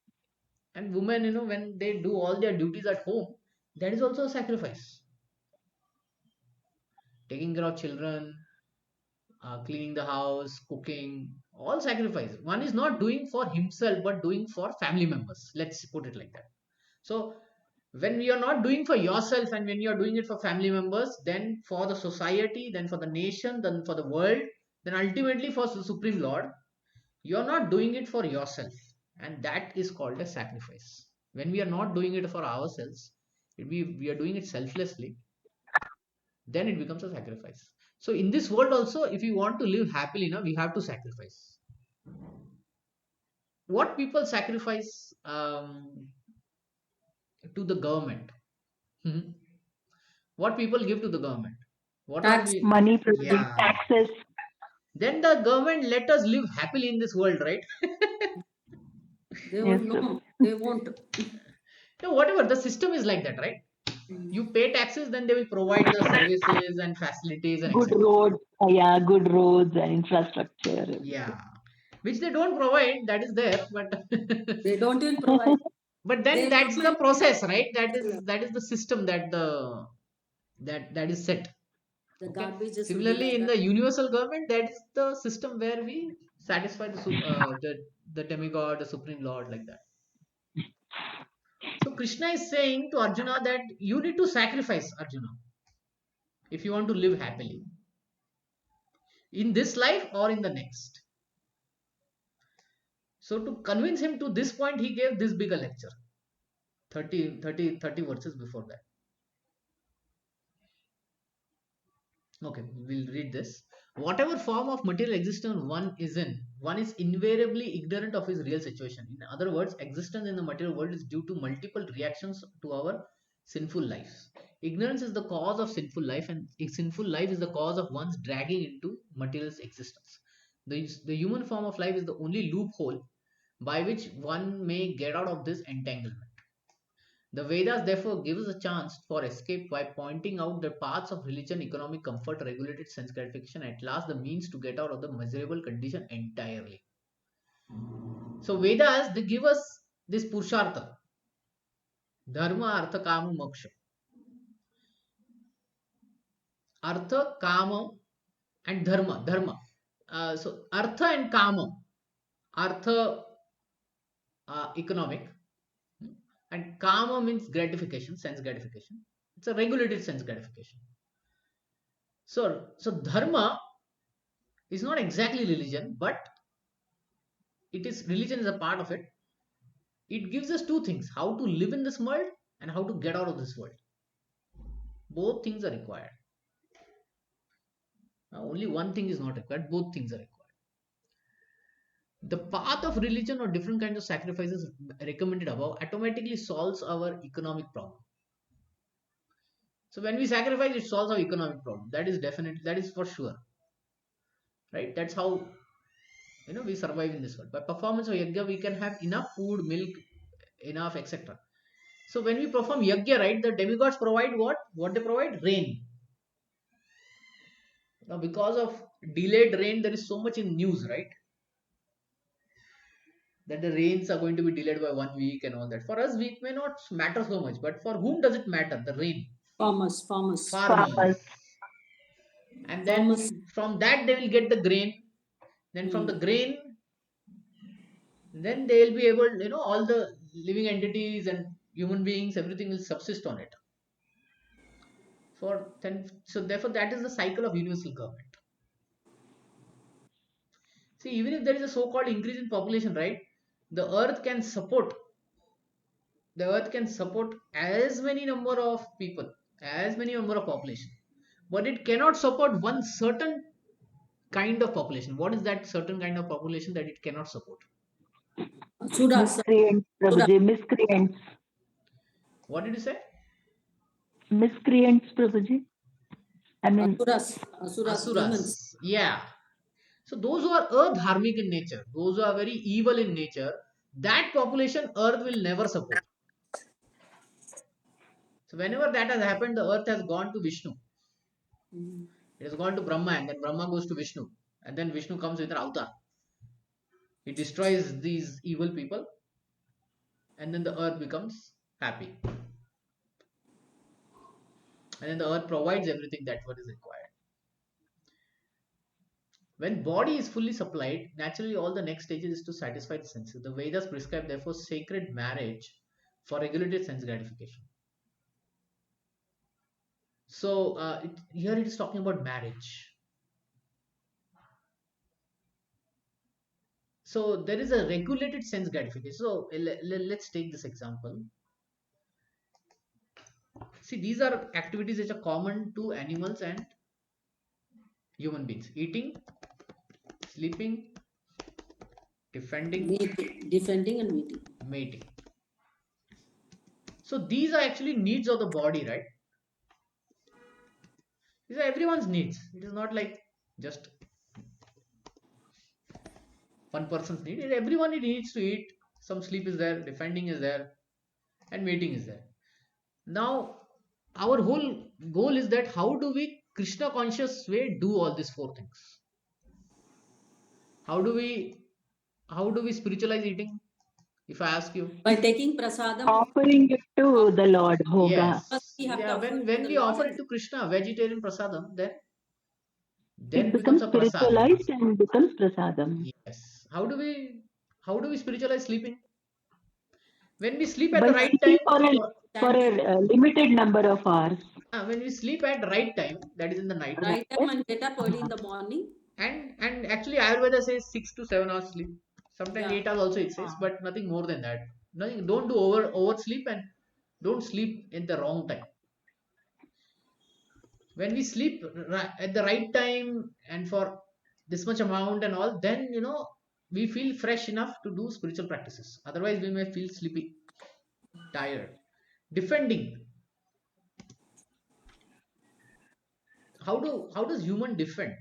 B: And women, when they do all their duties at home, that is also a sacrifice. Taking care of children, cleaning the house, cooking, all sacrifice. One is not doing for himself, but doing for family members. Let's put it like that. So when you are not doing for yourself, and when you are doing it for family members, then for the society, then for the nation, then for the world, then ultimately for the Supreme Lord, you are not doing it for yourself. And that is called a sacrifice. When we are not doing it for ourselves, we are doing it selflessly, then it becomes a sacrifice. So in this world also, if you want to live happily, we have to sacrifice. What people sacrifice to the government? Mhm. What people give to the government? What all
A: Tax.
B: we,
C: Money, privilege,
B: yeah.
C: taxes.
B: Then the government let us live happily in this world, right?
A: They
C: Yes,
A: won't
C: sir.
A: know. They won't.
B: No, whatever. The system is like that, right? You pay taxes, then they will provide the services and facilities and
C: Good
B: etc.
C: roads. Yeah, good roads and infrastructure, everything.
B: Yeah, which they don't provide. That is there, but
A: They don't even provide.
B: but then
A: They
B: that's
A: come
B: the
A: and
B: process, right? That
A: tell
B: is that is the system that is set.
A: the
B: Okay.
A: garbages will be
B: Similarly,
A: like
B: in
A: that.
B: the universal government, that is the system where we satisfy the demigod, the supreme lord, like that. So Krishna is saying to Arjuna that you need to sacrifice, Arjuna, if you want to live happily in this life or in the next. So to convince him to this point, he gave this bigger lecture, 30 verses before that. Okay, we'll read this. Whatever form of material existence one is in, one is invariably ignorant of his real situation. In other words, existence in the material world is due to multiple reactions to our sinful lives. Ignorance is the cause of sinful life, and a sinful life is the cause of one's dragging into material's existence. The human form of life is the only loophole by which one may get out of this entanglement. The Vedas therefore give us a chance for escape by pointing out the paths of religion, economic comfort, regulated sense gratification, at last the means to get out of the miserable condition entirely. So Vedas, they give us this Purushartha, Dharma, Artha, Kama, Moksha. Artha, Kama and Dharma. So Artha and Kama. Artha, economic, and Kama means gratification, sense gratification. It's a regulated sense gratification. So Dharma is not exactly religion, but it is religion is a part of it. It gives us two things: how to live in this world and how to get out of this world. Both things are required. Now, only one thing is not required, both things are required. The path of religion or different kinds of sacrifices recommended above automatically solves our economic problem. So when we sacrifice, it solves our economic problem. That is definitely, that is for sure, right? That's how we survive in this world. By performance of yajna, we can have enough food, milk, enough, etc. So when we perform yajna, right, the demigods provide what? What they provide? Rain. Now, because of delayed rain, there is so much in news, right? That the rains are going to be delayed by 1 week and all that. For us, it may not matter so much, but for whom does it matter? The rain.
A: Farmers.
B: Farmers. And
A: Farmers.
B: then from that they will get the grain. Then from the
A: Hmm.
B: grain, then they will be able, all the living entities and human beings, everything will subsist on it. So therefore, that is the cycle of universal government. See, even if there is a so-called increase in population, right, the earth can support as many number of people, as many number of population, but it cannot support one certain kind of population. What is that certain kind of population that it cannot support?
A: Asuras.
E: Miscreants,
A: Asura.
E: Prabhuji, miscreants.
B: What did you say?
E: Miscreants, Prabhuji. I mean,
A: Asuras. Demons.
B: Asuras. Yeah. So those who are adharmic in nature, those who are very evil in nature, that population earth will never support. So whenever that has happened, the earth has gone to Vishnu. It has gone to Brahma, and then Brahma goes to Vishnu, and then Vishnu comes with an avatar. He destroys these evil people, and then the earth becomes happy, and then the earth provides everything that what is required. When body is fully supplied, naturally all the next stages is to satisfy the senses. The Vedas prescribe therefore sacred marriage for regulated sense gratification. So here it is talking about marriage. So there is a regulated sense gratification. So let's take this example. See, these are activities which are common to animals and human beings: eating, sleeping, defending,
A: Defending and meeting.
B: mating. So these are actually needs of the body, right? These are everyone's needs. It is not like just one person's need. Everyone needs to eat. Some sleep is there, defending is there, and mating is there. Now, our whole goal is that how do we Krishna conscious way do all these four things? How do we spiritualize eating? If I ask you,
A: By taking prasadam,
E: offering it to the Lord, Bhoga.
A: first
B: yes,
A: we have to
B: yeah.
A: offer
B: When
A: to
B: when
A: the
B: we
A: Lord
B: offer
A: and
B: it to Krishna, vegetarian prasadam, then
E: It
B: becomes
E: becomes
B: a prasad.
E: spiritualized and becomes prasadam.
B: Yes. How do we spiritualize sleeping? When we sleep at
E: By
B: the right
E: sleeping
B: time,
E: for
A: chanting
E: a limited number of hours.
B: when we sleep at the right time, that is in the night,
E: Right?
A: right time and get up early in the morning.
B: and actually Ayurveda says 6 to 7 hours sleep. Sometimes
A: Yeah.
B: 8 hours also it says, but nothing more than that. Nothing. Don't do oversleep, and don't sleep in the wrong time. When we sleep at the right time and for this much amount and all, then we feel fresh enough to do spiritual practices. Otherwise, we may feel sleepy, tired. Defending. How does human defend?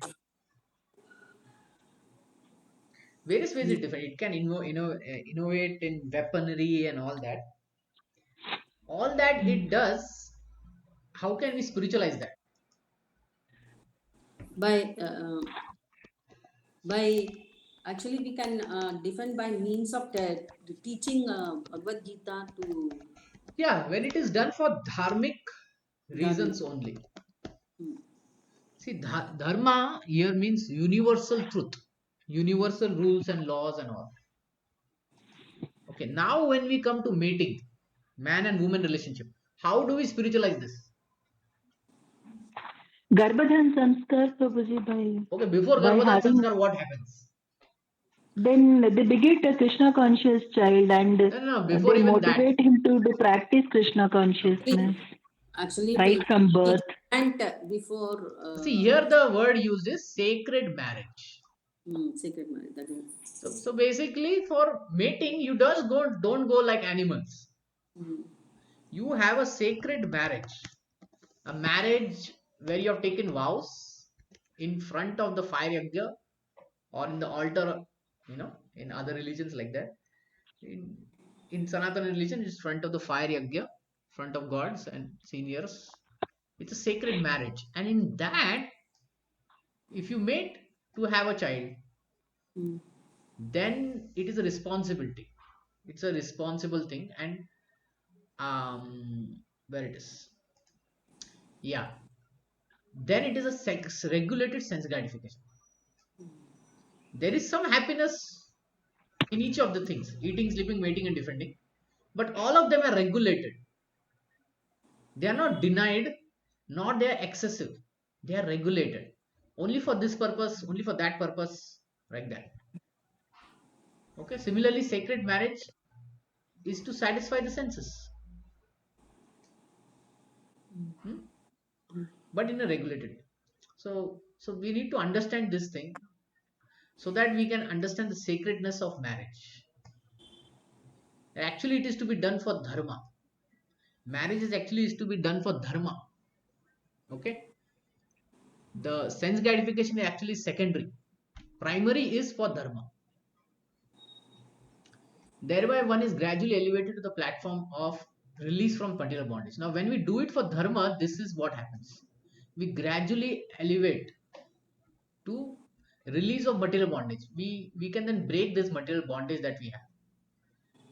B: Various ways it different. It can innovate in weaponry and all that. All that it does, how can we spiritualize that?
A: by by actually we can defend by means of the teaching Bhagavad Gita to
B: Yeah, when it is done for dharmic
A: dharma.
B: reasons only. See, dharma here means universal truth, universal rules and laws and all. Okay, now when we come to mating, man and woman relationship, how do we spiritualize this?
E: Garbhadhan Sanskar, Prabhuji,
B: Okay, before
E: by
B: Garbhadan
E: having,
B: Sanskar, what happens?
E: then they beget a Krishna conscious child and
B: No, no, no, before
E: they
B: even that.
E: motivate him to do practice Krishna
A: Actually,
E: consciousness
A: actually
E: right from
A: we
E: birth.
A: can't before
B: See, here the word used is sacred marriage.
A: sacred marriage. That is.
B: So basically, for mating, you just don't go like animals.
A: Mm,
B: You have a sacred marriage, a marriage where you have taken vows in front of the fire yagya or in the altar, in other religions like that. In, in Sanatana religion, it's front of the fire yagya, front of gods and seniors. It's a sacred marriage, and in that, if you mate to have a child,
A: mm,
B: then it is a responsibility. It's a responsible thing, and where it is, yeah, then it is a sex regulated sense gratification. There is some happiness in each of the things: eating, sleeping, mating, and defending, but all of them are regulated. They are not denied, nor they are excessive. They are regulated only for this purpose, only for that purpose, like that. Okay, similarly, sacred marriage is to satisfy the senses, hmm? But in a regulated way. So we need to understand this thing so that we can understand the sacredness of marriage. Actually, it is to be done for dharma. Marriage is actually is to be done for dharma. Okay, the sense gratification is actually secondary. Primary is for dharma. Thereby, one is gradually elevated to the platform of release from material bondage. Now, when we do it for dharma, this is what happens: we gradually elevate to release of material bondage. We can then break this material bondage that we have,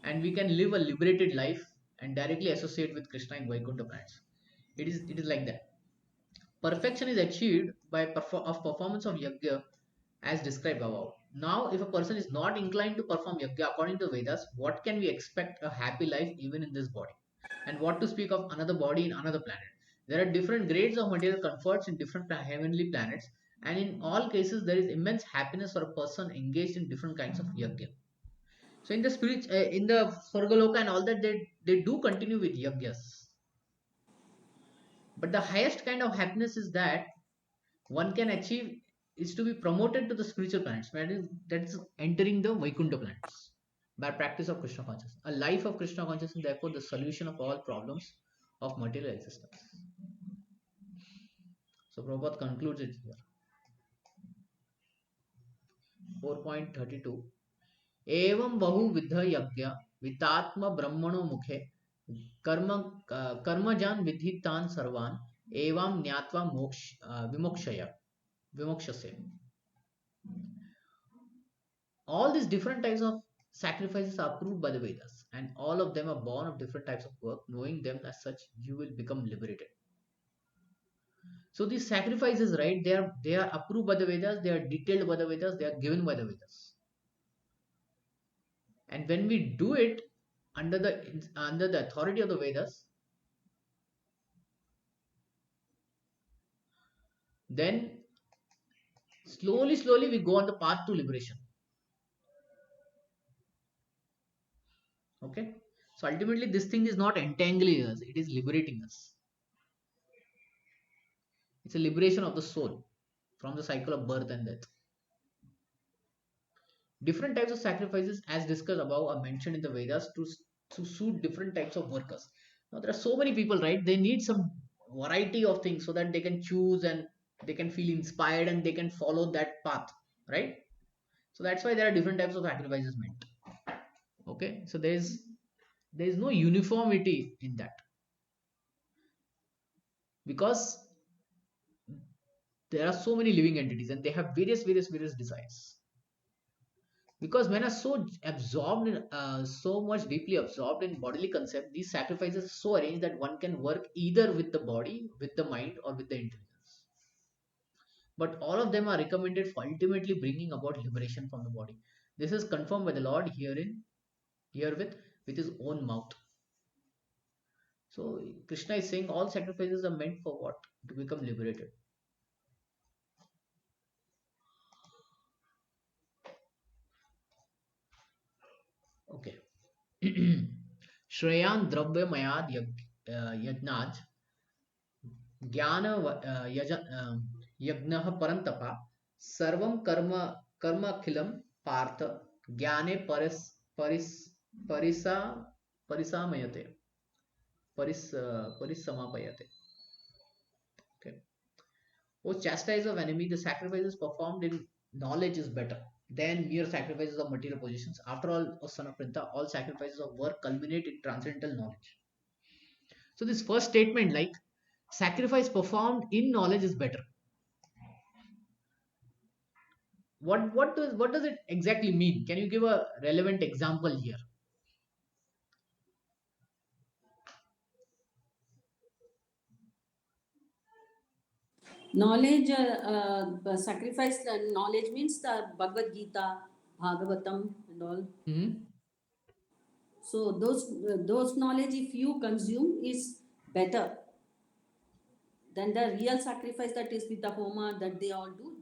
B: and we can live a liberated life and directly associate with Krishna in Vaikuntha planets. It is like that. Perfection is achieved by performance of yajna as described above. Now, if a person is not inclined to perform yajna according to Vedas, what can we expect a happy life even in this body? And what to speak of another body in another planet? There are different grades of material comforts in different heavenly planets, and in all cases, there is immense happiness for a person engaged in different kinds of yajna. So, in the spirit, in the Swargaloka and all that, they do continue with yajnas. But the highest kind of happiness is that one can achieve is to be promoted to the spiritual planets, that is entering the Vaikuntha planets by practice of Krishna consciousness. A life of Krishna consciousness, therefore, the solution of all problems of material existence. So Prabhupada concludes it here. 4.32 एवं बहुविध यज्ञ वितात्म ब्रह्मणो मुखे कर्म कर्मजान विधितान सर्वान एवं ज्ञात्वा मोक्ष विमोक्षय विमोक्षसे. All these different types of sacrifices are approved by the Vedas, and all of them are born of different types of work. Knowing them as such, you will become liberated. So these sacrifices, right? They are approved by the Vedas. They are detailed by the Vedas. They are given by the Vedas. And when we do it under the authority of the Vedas, then slowly we go on the path to liberation. Okay. So ultimately, this thing is not entangling us; it is liberating us. It's a liberation of the soul from the cycle of birth and death. Different types of sacrifices, as discussed above, are mentioned in the Vedas to suit different types of workers. Now, there are so many people, right? They need some variety of things so that they can choose and they can feel inspired and they can follow that path, right? So that's why there are different types of sacrifices meant. Okay, so there is no uniformity in that, because there are so many living entities and they have various desires. Because men are so absorbed in so much deeply absorbed in bodily concept, these sacrifices are so arranged that one can work either with the body, with the mind, or with the intelligence. But all of them are recommended for ultimately bringing about liberation from the body. This is confirmed by the Lord herewith with his own mouth. So Krishna is saying all sacrifices are meant for what? To become liberated. Okay. Shreyan Dravya Mayad Yajnaj ज्ञान यज्ञ परंतपा सर्वं कर्म अखिलम पार्थ ज्ञाने परिस परिसा परिसामयते परिसमापयते. Okay. O chastise of enemy, the sacrifices performed in knowledge is better than mere sacrifices of material possessions. After all, O son of Printa, all sacrifices of work culminate in transcendental knowledge. So this first statement, like sacrifice performed in knowledge is better. What does it exactly mean? Can you give a relevant example here?
A: Knowledge, sacrifice knowledge means the Bhagavad Gita, Bhagavatam, and all.
B: Hmm.
A: So those knowledge, if you consume, is better than the real sacrifice that is with the Homa that they all do.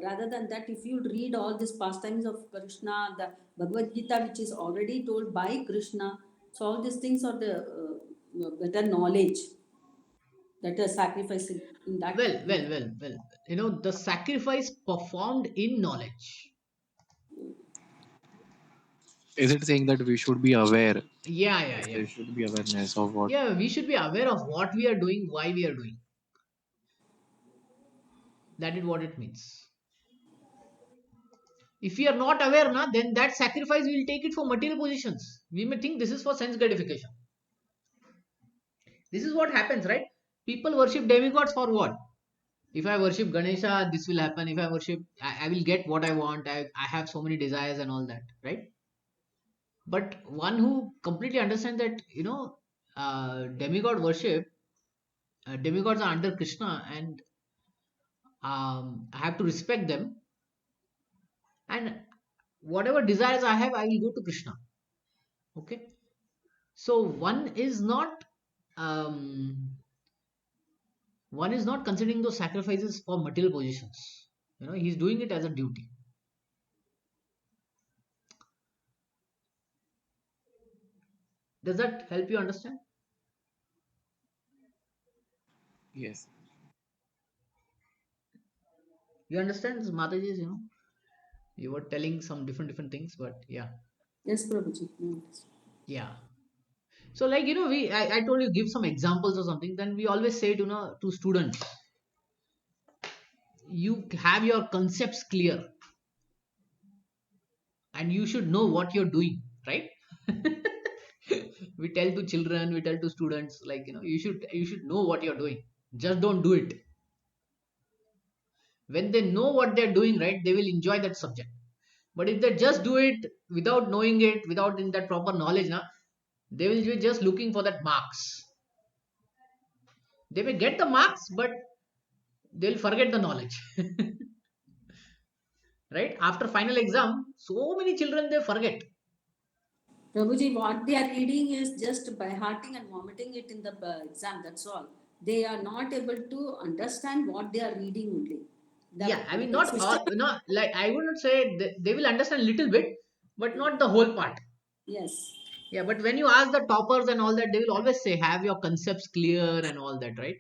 A: Rather than that, if you read all these pastimes of Krishna, the Bhagavad Gita, which is already told by Krishna, so all these things are the better knowledge that are sacrificing in that.
B: Well. The sacrifice performed in knowledge.
D: Is it saying that we should be aware?
B: Yeah.
D: There should be awareness of what.
B: Yeah, we should be aware of what we are doing, why we are doing. That is what it means. If we are not aware, then that sacrifice we will take it for material positions. We may think this is for sense gratification. This is what happens, right? People worship demigods for what? If I worship Ganesha, this will happen. If I worship, I will get what I want. I have so many desires and all that, right? But one who completely understands that, demigod worship, demigods are under Krishna, and I have to respect them. And whatever desires I have, I will go to Krishna. Okay. So one is not considering those sacrifices for material positions. He's doing it as a duty. Does that help you understand?
D: Yes.
B: You understand, Mataji's, you were telling some different things, but yeah.
A: Yes, Prabhuji.
B: Yeah. So like, I told you give some examples or something, then we always say to students, you have your concepts clear and you should know what you're doing, right? We tell to children, we tell to students, like, you should know what you're doing. Just don't do it. When they know what they're doing, right, they will enjoy that subject. But if they just do it without knowing it, without in that proper knowledge, they will be just looking for that marks. They may get the marks, but they'll forget the knowledge. Right? After final exam, so many children, they forget.
A: Prabhuji, what they are reading is just by hearting and vomiting it in the exam, that's all. They are not able to understand what they are reading only.
B: Yeah, I mean,
A: The
B: not
A: system.
B: all, like I would not say they will understand a little bit, but not the whole part.
A: Yes.
B: Yeah, but when you ask the toppers and all that, they will always say, have your concepts clear and all that, right?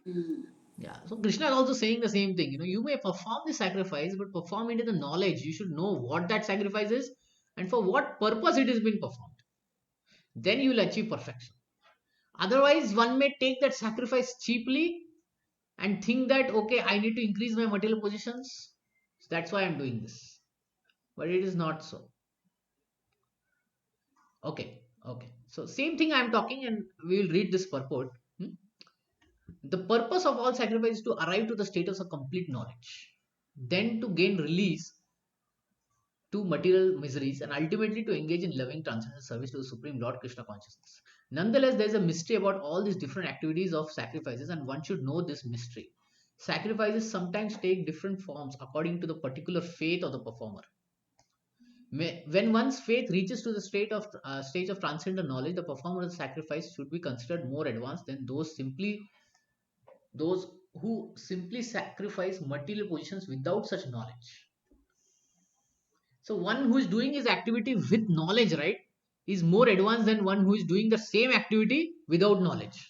A: Mm.
B: Yeah. So Krishna is also saying the same thing. You may perform the sacrifice, but perform it in the knowledge. You should know what that sacrifice is and for what purpose it is being performed. Then you will achieve perfection. Otherwise, one may take that sacrifice cheaply and think that, okay, I need to increase my material positions. So that's why I'm doing this. but it is not so. Okay, okay. So same thing I am talking, and we will read this purport. Hmm? The purpose of all sacrifice is to arrive to the status of complete knowledge, then to gain release to material miseries, and ultimately to engage in loving transcendental service to the Supreme Lord Krishna consciousness. Nonetheless, there is a mystery about all these different activities of sacrifices, and one should know this mystery. Sacrifices sometimes take different forms according to the particular faith of the performer. When one's faith reaches to the stage of transcendental knowledge, the performer of the sacrifice should be considered more advanced than those who simply sacrifice material positions without such knowledge. So one who is doing his activity with knowledge, right, is more advanced than one who is doing the same activity without knowledge.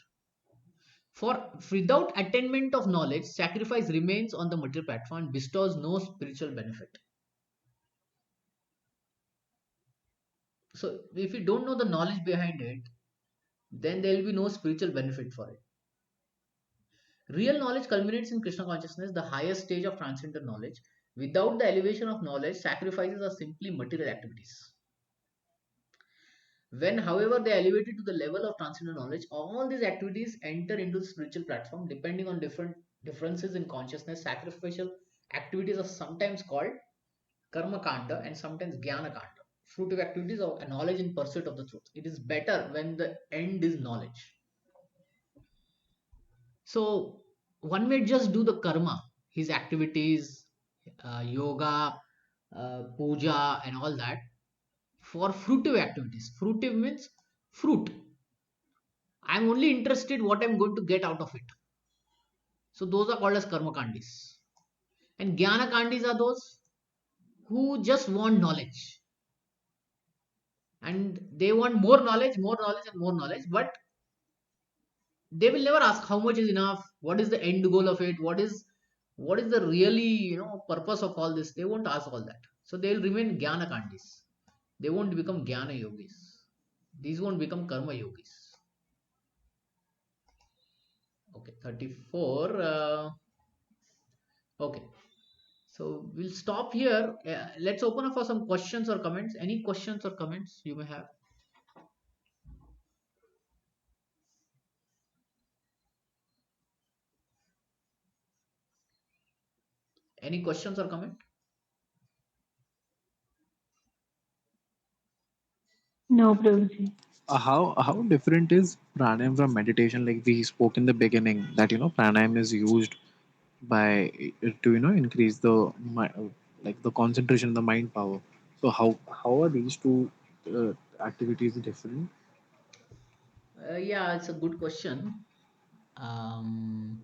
B: For without attainment of knowledge, sacrifice remains on the material platform and bestows no spiritual benefit. So if you don't know the knowledge behind it, then there will be no spiritual benefit for it. Real knowledge culminates in Krishna consciousness, the highest stage of transcendental knowledge. Without the elevation of knowledge, sacrifices are simply material activities. When, however, they are elevated to the level of transcendental knowledge, all these activities enter into the spiritual platform. Depending on different differences in consciousness, sacrificial activities are sometimes called karma kanda and sometimes jnana kanda. Fruitive activities of knowledge in pursuit of the truth. It is better when the end is knowledge. So one may just do the karma, his activities, yoga, puja, and all that for fruitive activities. Fruitive means fruit. I'm only interested what I'm going to get out of it. So those are called as karma kandis. And jnana kandis are those who just want knowledge. And they want more knowledge, and more knowledge. But they will never ask how much is enough, what is the end goal of it, what is the really purpose of all this. They won't ask all that, so they will remain jnana kandis. They won't become jnana yogis. These won't become karma yogis. Okay, 34. Okay, so we'll stop here. Let's open up for some questions or comments. Any questions or comments you may have? Any questions or comment?
E: No, Prabhuji.
D: How different is pranayam from meditation? Like we spoke in the beginning that pranayam is used by to increase the like the concentration in the mind power. So how are these two activities different?
B: Yeah, it's a good question. um,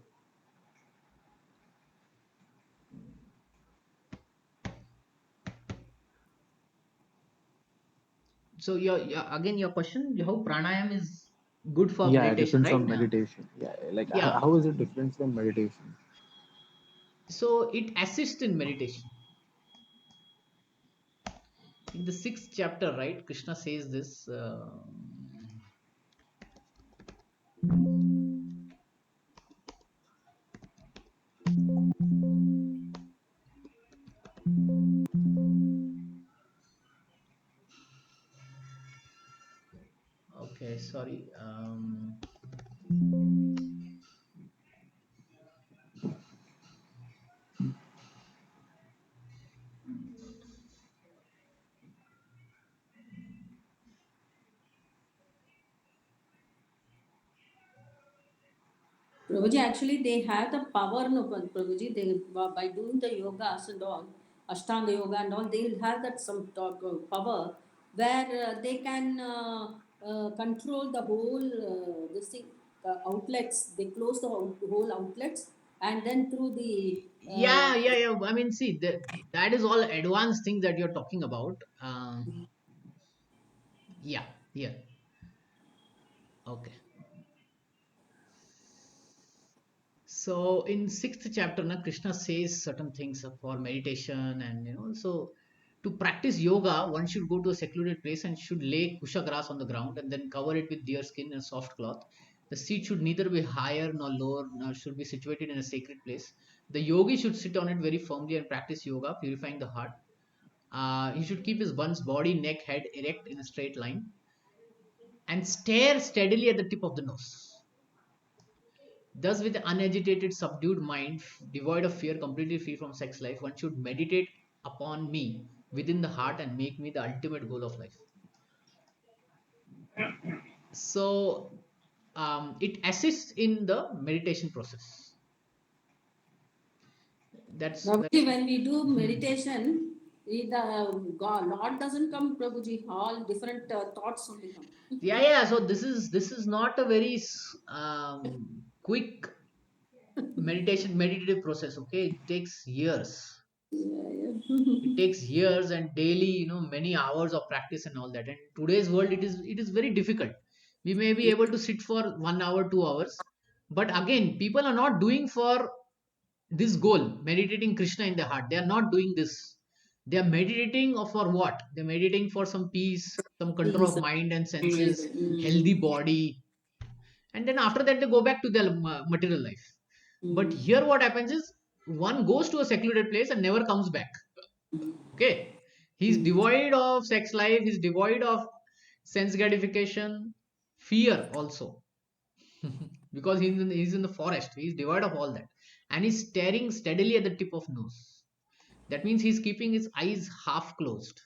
B: so again your question, how pranayam is good for
D: Yeah,
B: meditation,
D: different
B: right?
D: from meditation. Yeah, like
B: Yeah,
D: how is it different from meditation?
B: so it assists in meditation. In the 6th chapter, right, Krishna says this. Okay, sorry.
A: Prabhuji, actually, they have the power, no, Prabhuji, they, by doing the yogas and all, Ashtanga yoga and all, they'll have that some power where they can control the whole, this thing, outlets. They close the whole outlets, and then through the,
B: Yeah. I mean, see, that is all advanced thing that you're talking about. Yeah, yeah. Okay. So in 6th chapter, na, Krishna says certain things for meditation, and so to practice yoga, one should go to a secluded place and should lay kusha grass on the ground and then cover it with deer skin and soft cloth. The seat should neither be higher nor lower, nor should be situated in a sacred place. The yogi should sit on it very firmly and practice yoga, purifying the heart. He should keep his one's body, neck, head erect in a straight line and stare steadily at the tip of the nose. Thus, with an unagitated, subdued mind, devoid of fear, completely free from sex life, one should meditate upon me within the heart and make me the ultimate goal of life. So, it assists in the meditation process. That's
A: Prabhuji, when we do
B: Hmm.
A: meditation, the God, Lord doesn't come, Prabhuji. All different thoughts only come.
B: Yeah. So this is not a very quick meditative process. Okay, it takes years.
A: Yeah,
B: It
A: yeah.
B: takes years and daily, many hours of practice and all that. And in today's world, it is very difficult. We may be able to sit for 1 hour, 2 hours, but again, people are not doing for this goal, meditating Krishna in their heart. They are not doing this. They are meditating for what? They're meditating for some peace, some control
A: Peace
B: of
A: of
B: mind and
A: mind.
B: senses, healthy body, and then after that they go back to their material life. But
A: Mm.
B: here what happens is, one goes to a secluded place and never comes back. Okay, he's
A: Mm.
B: devoid of sex life, he's devoid of sense gratification, fear also. Because he's in the forest, he's devoid of all that, and he's staring steadily at the tip of nose. That means he's keeping his eyes half closed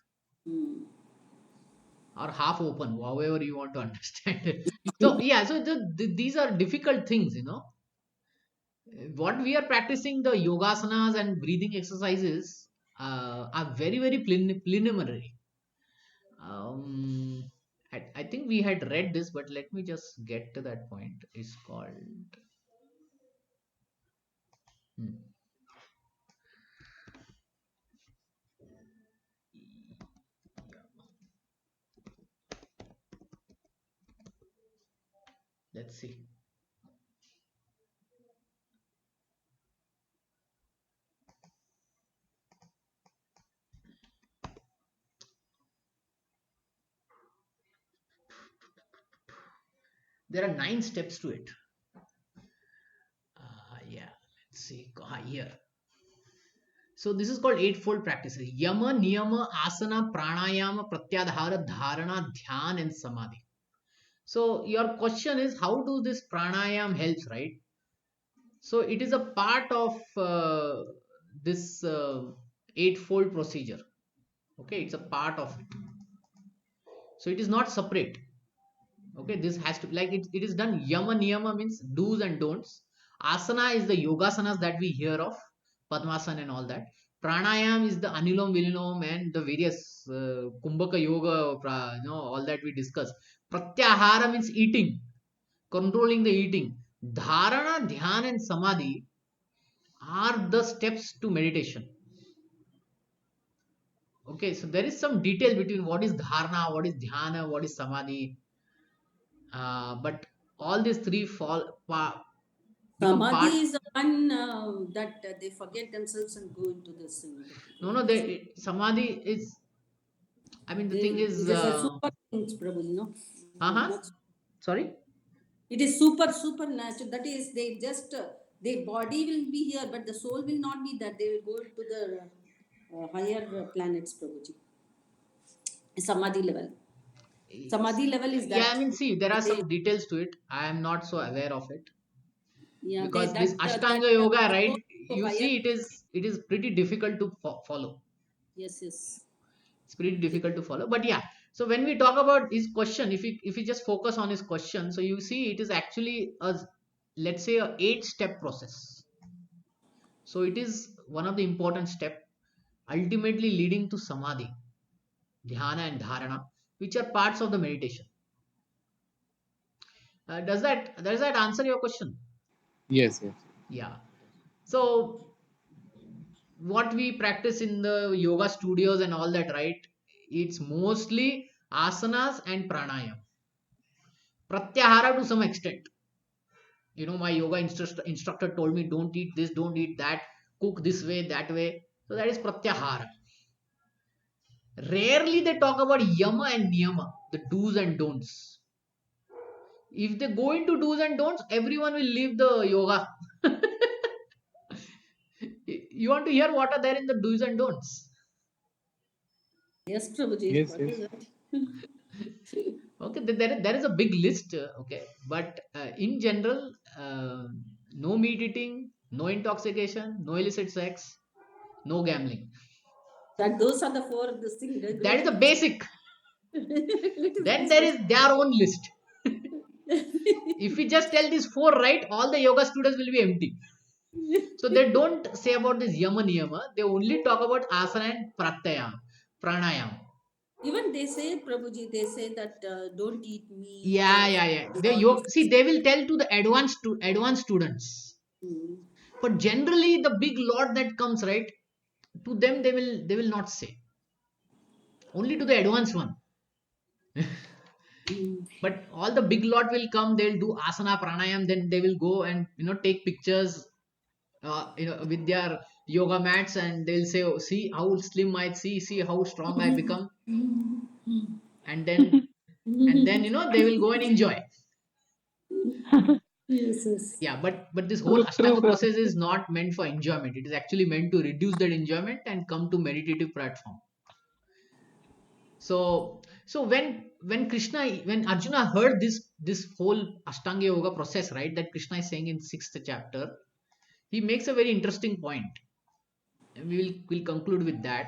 A: Mm.
B: or half open, however you want to understand. So yeah, so these are difficult things, what we are practicing, the yogasanas and breathing exercises, are very very preliminary. um I think we had read this, but let me just get to that point. It's called, hmm, let's see. There are 9 steps to it. Yeah, let's see. Here. So this is called eightfold practices: yama, niyama, asana, pranayama, pratyadhara, dharana, dhyan, and samadhi. So your question is, how do this pranayam helps, right? So it is a part of this eightfold procedure. Okay, it's a part of it. So it is not separate. Okay, this has to, like, it is done. Yama niyama means do's and don'ts. Asana is the yogasanas that we hear of, Padmasana and all that. Pranayam is the anilom vililom and the various kumbhaka yoga, all that we discuss. Pratyahara means eating, controlling the eating. Dharana, dhyan, and samadhi are the steps to meditation. Okay, so there is some detail between what is dharana, what is dhyana, what is samadhi. But all these three become
A: Samadhi
B: part.
A: is the one that they forget themselves and go into this thing.
B: No, no, samadhi is. I mean, the thing is.
A: It is a super things, Prabhu,
B: Uh-huh.
A: much.
B: Sorry.
A: It is super natural. That is, they just their body will be here, but the soul will not be there. They will go to the higher planets, Prabhuji. Samadhi level. Samadhi level is
B: Yeah, I
A: that.
B: mean, see, there are
A: They,
B: some details to it. I am not so aware of it,
A: yeah, they
B: because this
A: that
B: Ashtanga yoga,
A: they go
B: right?
A: to
B: You
A: higher.
B: see, it is pretty difficult to follow.
A: Yes, yes.
B: It's pretty difficult to follow, but yeah. So when we talk about his question, if we just focus on his question, so you see, it is actually a, let's say, a 8 step process. So it is one of the important step, ultimately leading to samadhi, dhyana, and dharana, which are parts of the meditation. Does that answer your question?
D: Yes, yes.
B: Yeah. So what we practice in the yoga studios and all that, right? It's mostly asanas and pranayam, pratyahara to some extent. My yoga instructor told me, don't eat this, don't eat that, cook this way, that way. So that is pratyahara. Rarely they talk about yama and niyama, the do's and don'ts. If they go into do's and don'ts, everyone will leave the yoga. You want to hear what are there in the do's and don'ts?
A: Yes, Prabhuji.
D: Yes,
A: What
D: yes.
A: is that?
B: Okay, there is a big list. Okay, but in general, no meat eating, no intoxication, no illicit sex, no gambling.
A: That those are the four this thing, the
B: That is
A: great
B: the
A: list.
B: basic.
A: It is very
B: Then there is
A: special.
B: their own list. If we just tell these four right, all the yoga students will be empty. So they don't say about this yama niyama. They only talk about asana and pratyayam, pranayam.
A: Even they say, Prabhuji, they say that don't eat meat
B: Yeah,
A: or
B: yeah, yeah.
A: do
B: They
A: all these
B: see
A: things.
B: they will tell to the advanced students.
A: Hmm.
B: But generally, the big lot that comes right to them, they will not say. Only to the advanced one.
A: Hmm.
B: But all the big lot will come. They'll do asana pranayam. Then they will go and take pictures with their yoga mats, and they'll say, oh, see how slim I see how strong I become, and then they will go and enjoy.
A: Yes, yes.
B: Yeah, but this whole
E: True, true,
B: ashtanga process
E: Prabhuji.
B: is not meant for enjoyment. It is actually meant to reduce that enjoyment and come to meditative platform. So when Arjuna heard this whole ashtanga yoga process, right, that Krishna is saying in 6th chapter, he makes a very interesting point, and we'll conclude with that.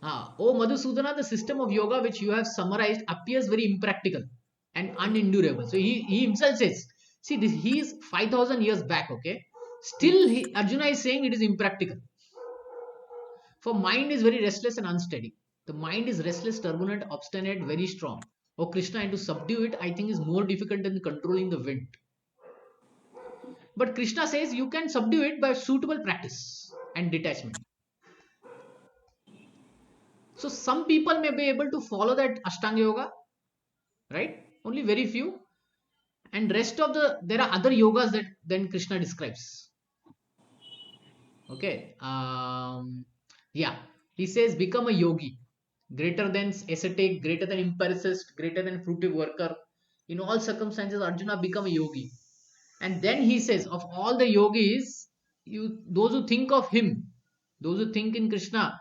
B: Oh Madhusudana, the system of yoga which you have summarized appears very impractical and unendurable. So he himself says, see, this he is 5,000 years back, okay? Still, Arjuna is saying it is impractical. For mind is very restless and unsteady. The mind is restless, turbulent, obstinate, very strong. Oh Krishna, and to subdue it, I think is more difficult than controlling the wind. But Krishna says you can subdue it by suitable practice and detachment. So some people may be able to follow that Ashtanga yoga, right? Only very few. And rest of there are other yogas that then Krishna describes. Okay. Yeah. He says become a yogi, greater than ascetic, greater than empiricist, greater than fruitive worker. In all circumstances, Arjuna become a yogi. And then he says, of all the yogis, those who think of him, those who think in Krishna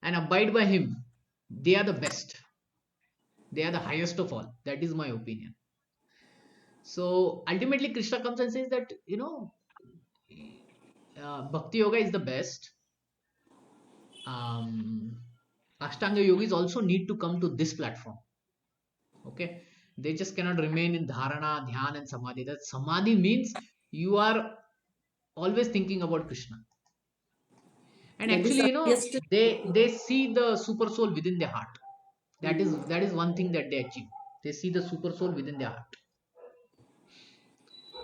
B: and abide by him, they are the best. They are the highest of all. That is my opinion. So ultimately, Krishna comes and says that Bhakti Yoga is the best. Um, Ashtanga yogis also need to come to this platform. Okay, they just cannot remain in dharana, dhyan, and samadhi. That samadhi means you are always thinking about Krishna. And
A: That is
B: actually,
A: the highest.
B: they see the super soul within their heart. That is one thing that they achieve. They see the super soul within their heart.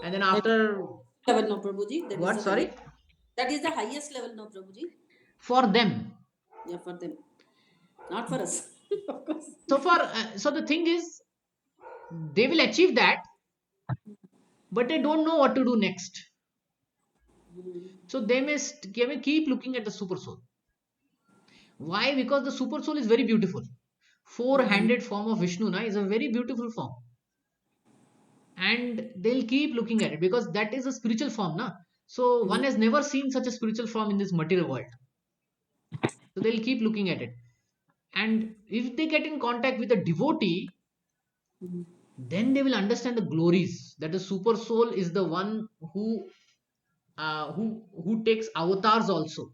B: And then
A: That is
B: after
A: level, no, Prabhuji. That is
B: what?
A: the highest.
B: Sorry,
A: That is the highest level, no, Prabhuji.
B: for them.
A: Yeah, for them, not for us, of course.
B: So the thing is, they will achieve that, but they don't know what to do next. So they may keep looking at the super soul. Why? Because the super soul is very beautiful. Four-handed form of Vishnu na, is a very beautiful form. And they'll keep looking at it because that is a spiritual form. Na? So one has never seen such a spiritual form in this material world. So they'll keep looking at it. And if they get in contact with a devotee, then they will understand the glories that the super soul is the one who takes avatars also,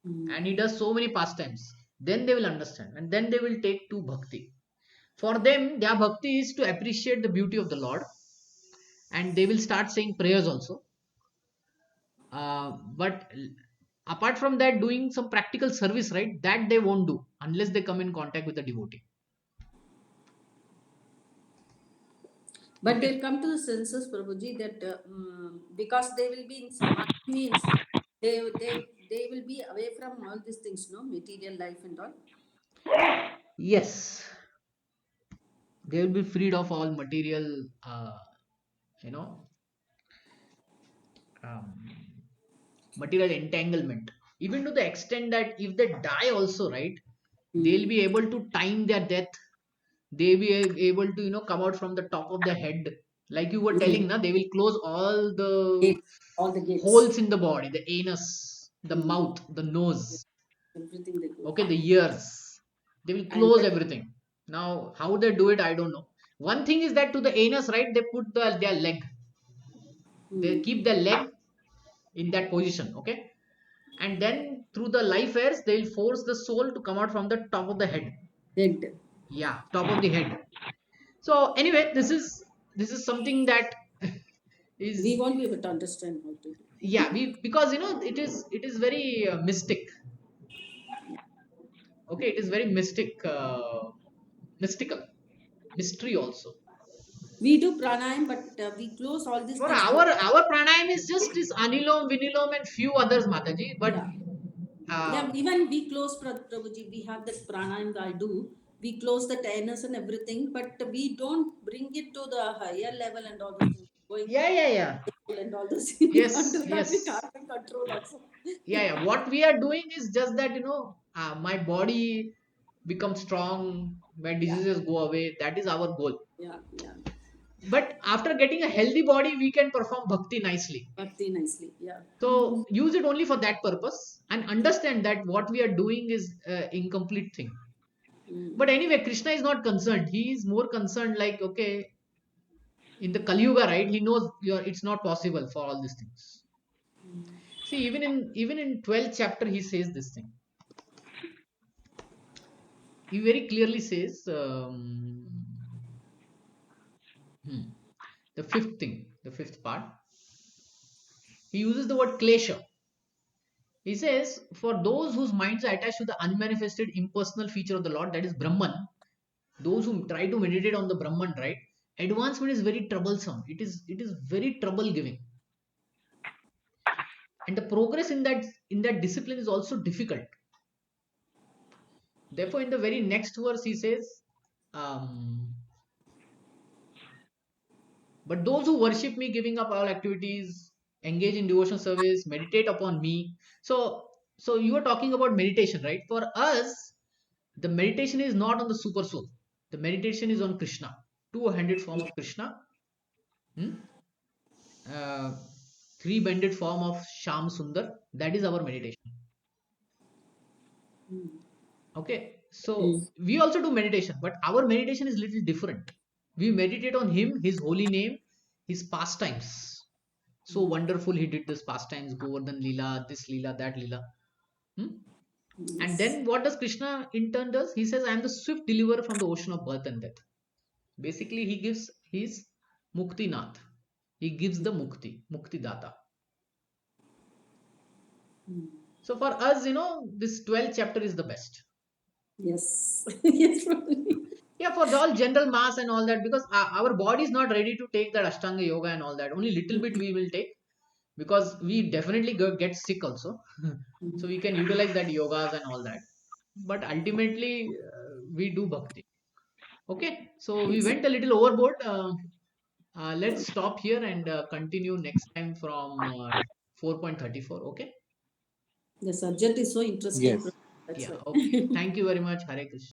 B: and he does so many pastimes. Then they will understand, and then they will take to bhakti. For them, their bhakti is to appreciate the beauty of the Lord, and they will start saying prayers also. But apart from that, doing some practical service, right? That they won't do unless they come in contact with the devotee.
A: But they'll
B: Okay.
A: come to the senses, Prabhuji, that because they will be in samadhi means they will be away from all these things, no, material life and all.
B: Yes, they will be freed of all material, you know, um, material entanglement. Even to the extent that if they die also, right, they'll
A: Hmm.
B: be able to time their death. They'll be able to come out from the top of the head. Like you were
A: Yes.
B: telling, na, they will close all the
A: Gates, all the gates.
B: holes in the body, the anus, the
A: Mm.
B: mouth, the nose,
A: Everything they go.
B: okay, the ears. They will
A: And
B: close everything. Now, how they do it, I don't know. One thing is that to the anus, right, they put their leg. They
A: mm,
B: keep their leg in that position, okay? And then through the life airs, they will force the soul to come out from the top of the head.
A: head.
B: Yeah, top of the head. So anyway, this is something that
A: We
B: is,
A: won't be able to understand how to do.
B: yeah, we, because it is very mystic. Okay, it is very mystic, mystical, mystery also.
A: We do pranayam, but we close all these
B: For
A: things.
B: our pranayam is just this anilom, vinilom, and few others, Mataji. But
A: Yeah.
B: uh,
A: Yeah, even we close, Prabhuji, we have that pranayam I do. We close the tenors and everything, but we don't bring it to the higher level and all those things. Going
B: yeah, yeah, yeah,
A: and all those things. We can't
B: yes,
A: do that. We
B: yes,
A: can't control also.
B: yeah, yeah. What we are doing is just that, my body becomes strong, my
A: Yeah,
B: diseases go away. That is our goal.
A: yeah, yeah.
B: But after getting a healthy body, we can perform bhakti nicely.
A: Bhakti nicely. Yeah.
B: So use it only for that purpose and
A: Yeah.
B: understand that what we are doing is incomplete thing.
A: Mm.
B: But anyway, Krishna is not concerned. He is more concerned, like, okay, in the Kali Yuga, right? He knows it's not possible for all these things. See, even in 12th chapter, he says this thing. He very clearly says, hmm, the fifth part. He uses the word klesha. He says, for those whose minds are attached to the unmanifested impersonal feature of the Lord, that is Brahman, those who try to meditate on the Brahman, right? Advancement is very troublesome. It is very trouble giving, and the progress in that discipline is also difficult. Therefore, in the very next verse, he says, um, but those who worship me, giving up all activities, engage in devotional service, meditate upon me. So you are talking about meditation, right? For us, the meditation is not on the super soul. The meditation is on Krishna, two-handed form of Krishna, hmm? uh, three-banded form of Sham Sundar. That is our meditation. Okay, so
A: Mm.
B: we also do meditation, but our meditation is little different. We meditate on Him, His holy name, His pastimes. So wonderful He did this pastimes, Govardhan Leela, this Leela, that Leela. Hmm? And
A: Yes.
B: then what does Krishna in turn does? He says, I am the swift deliverer from the ocean of birth and death. Basically, he gives his Mukti Nath. He gives the Mukti Data. So for us, this 12th chapter is the best.
A: Yes. Yes, Prabhuji.
B: Yeah, for the all general mass and all that, because our body is not ready to take that Ashtanga yoga and all that. Only little bit we will take, because we definitely get sick also. So we can utilize that yogas and all that. But ultimately, we do bhakti. Okay, so we
A: Yes.
B: went a little overboard. Let's stop here and continue next time from 4.34. Okay.
A: The subject is so interesting,
D: Yes.
A: Prabhuji. That's
B: Yeah.
A: why.
B: Okay. Thank you very much. Hare Krishna.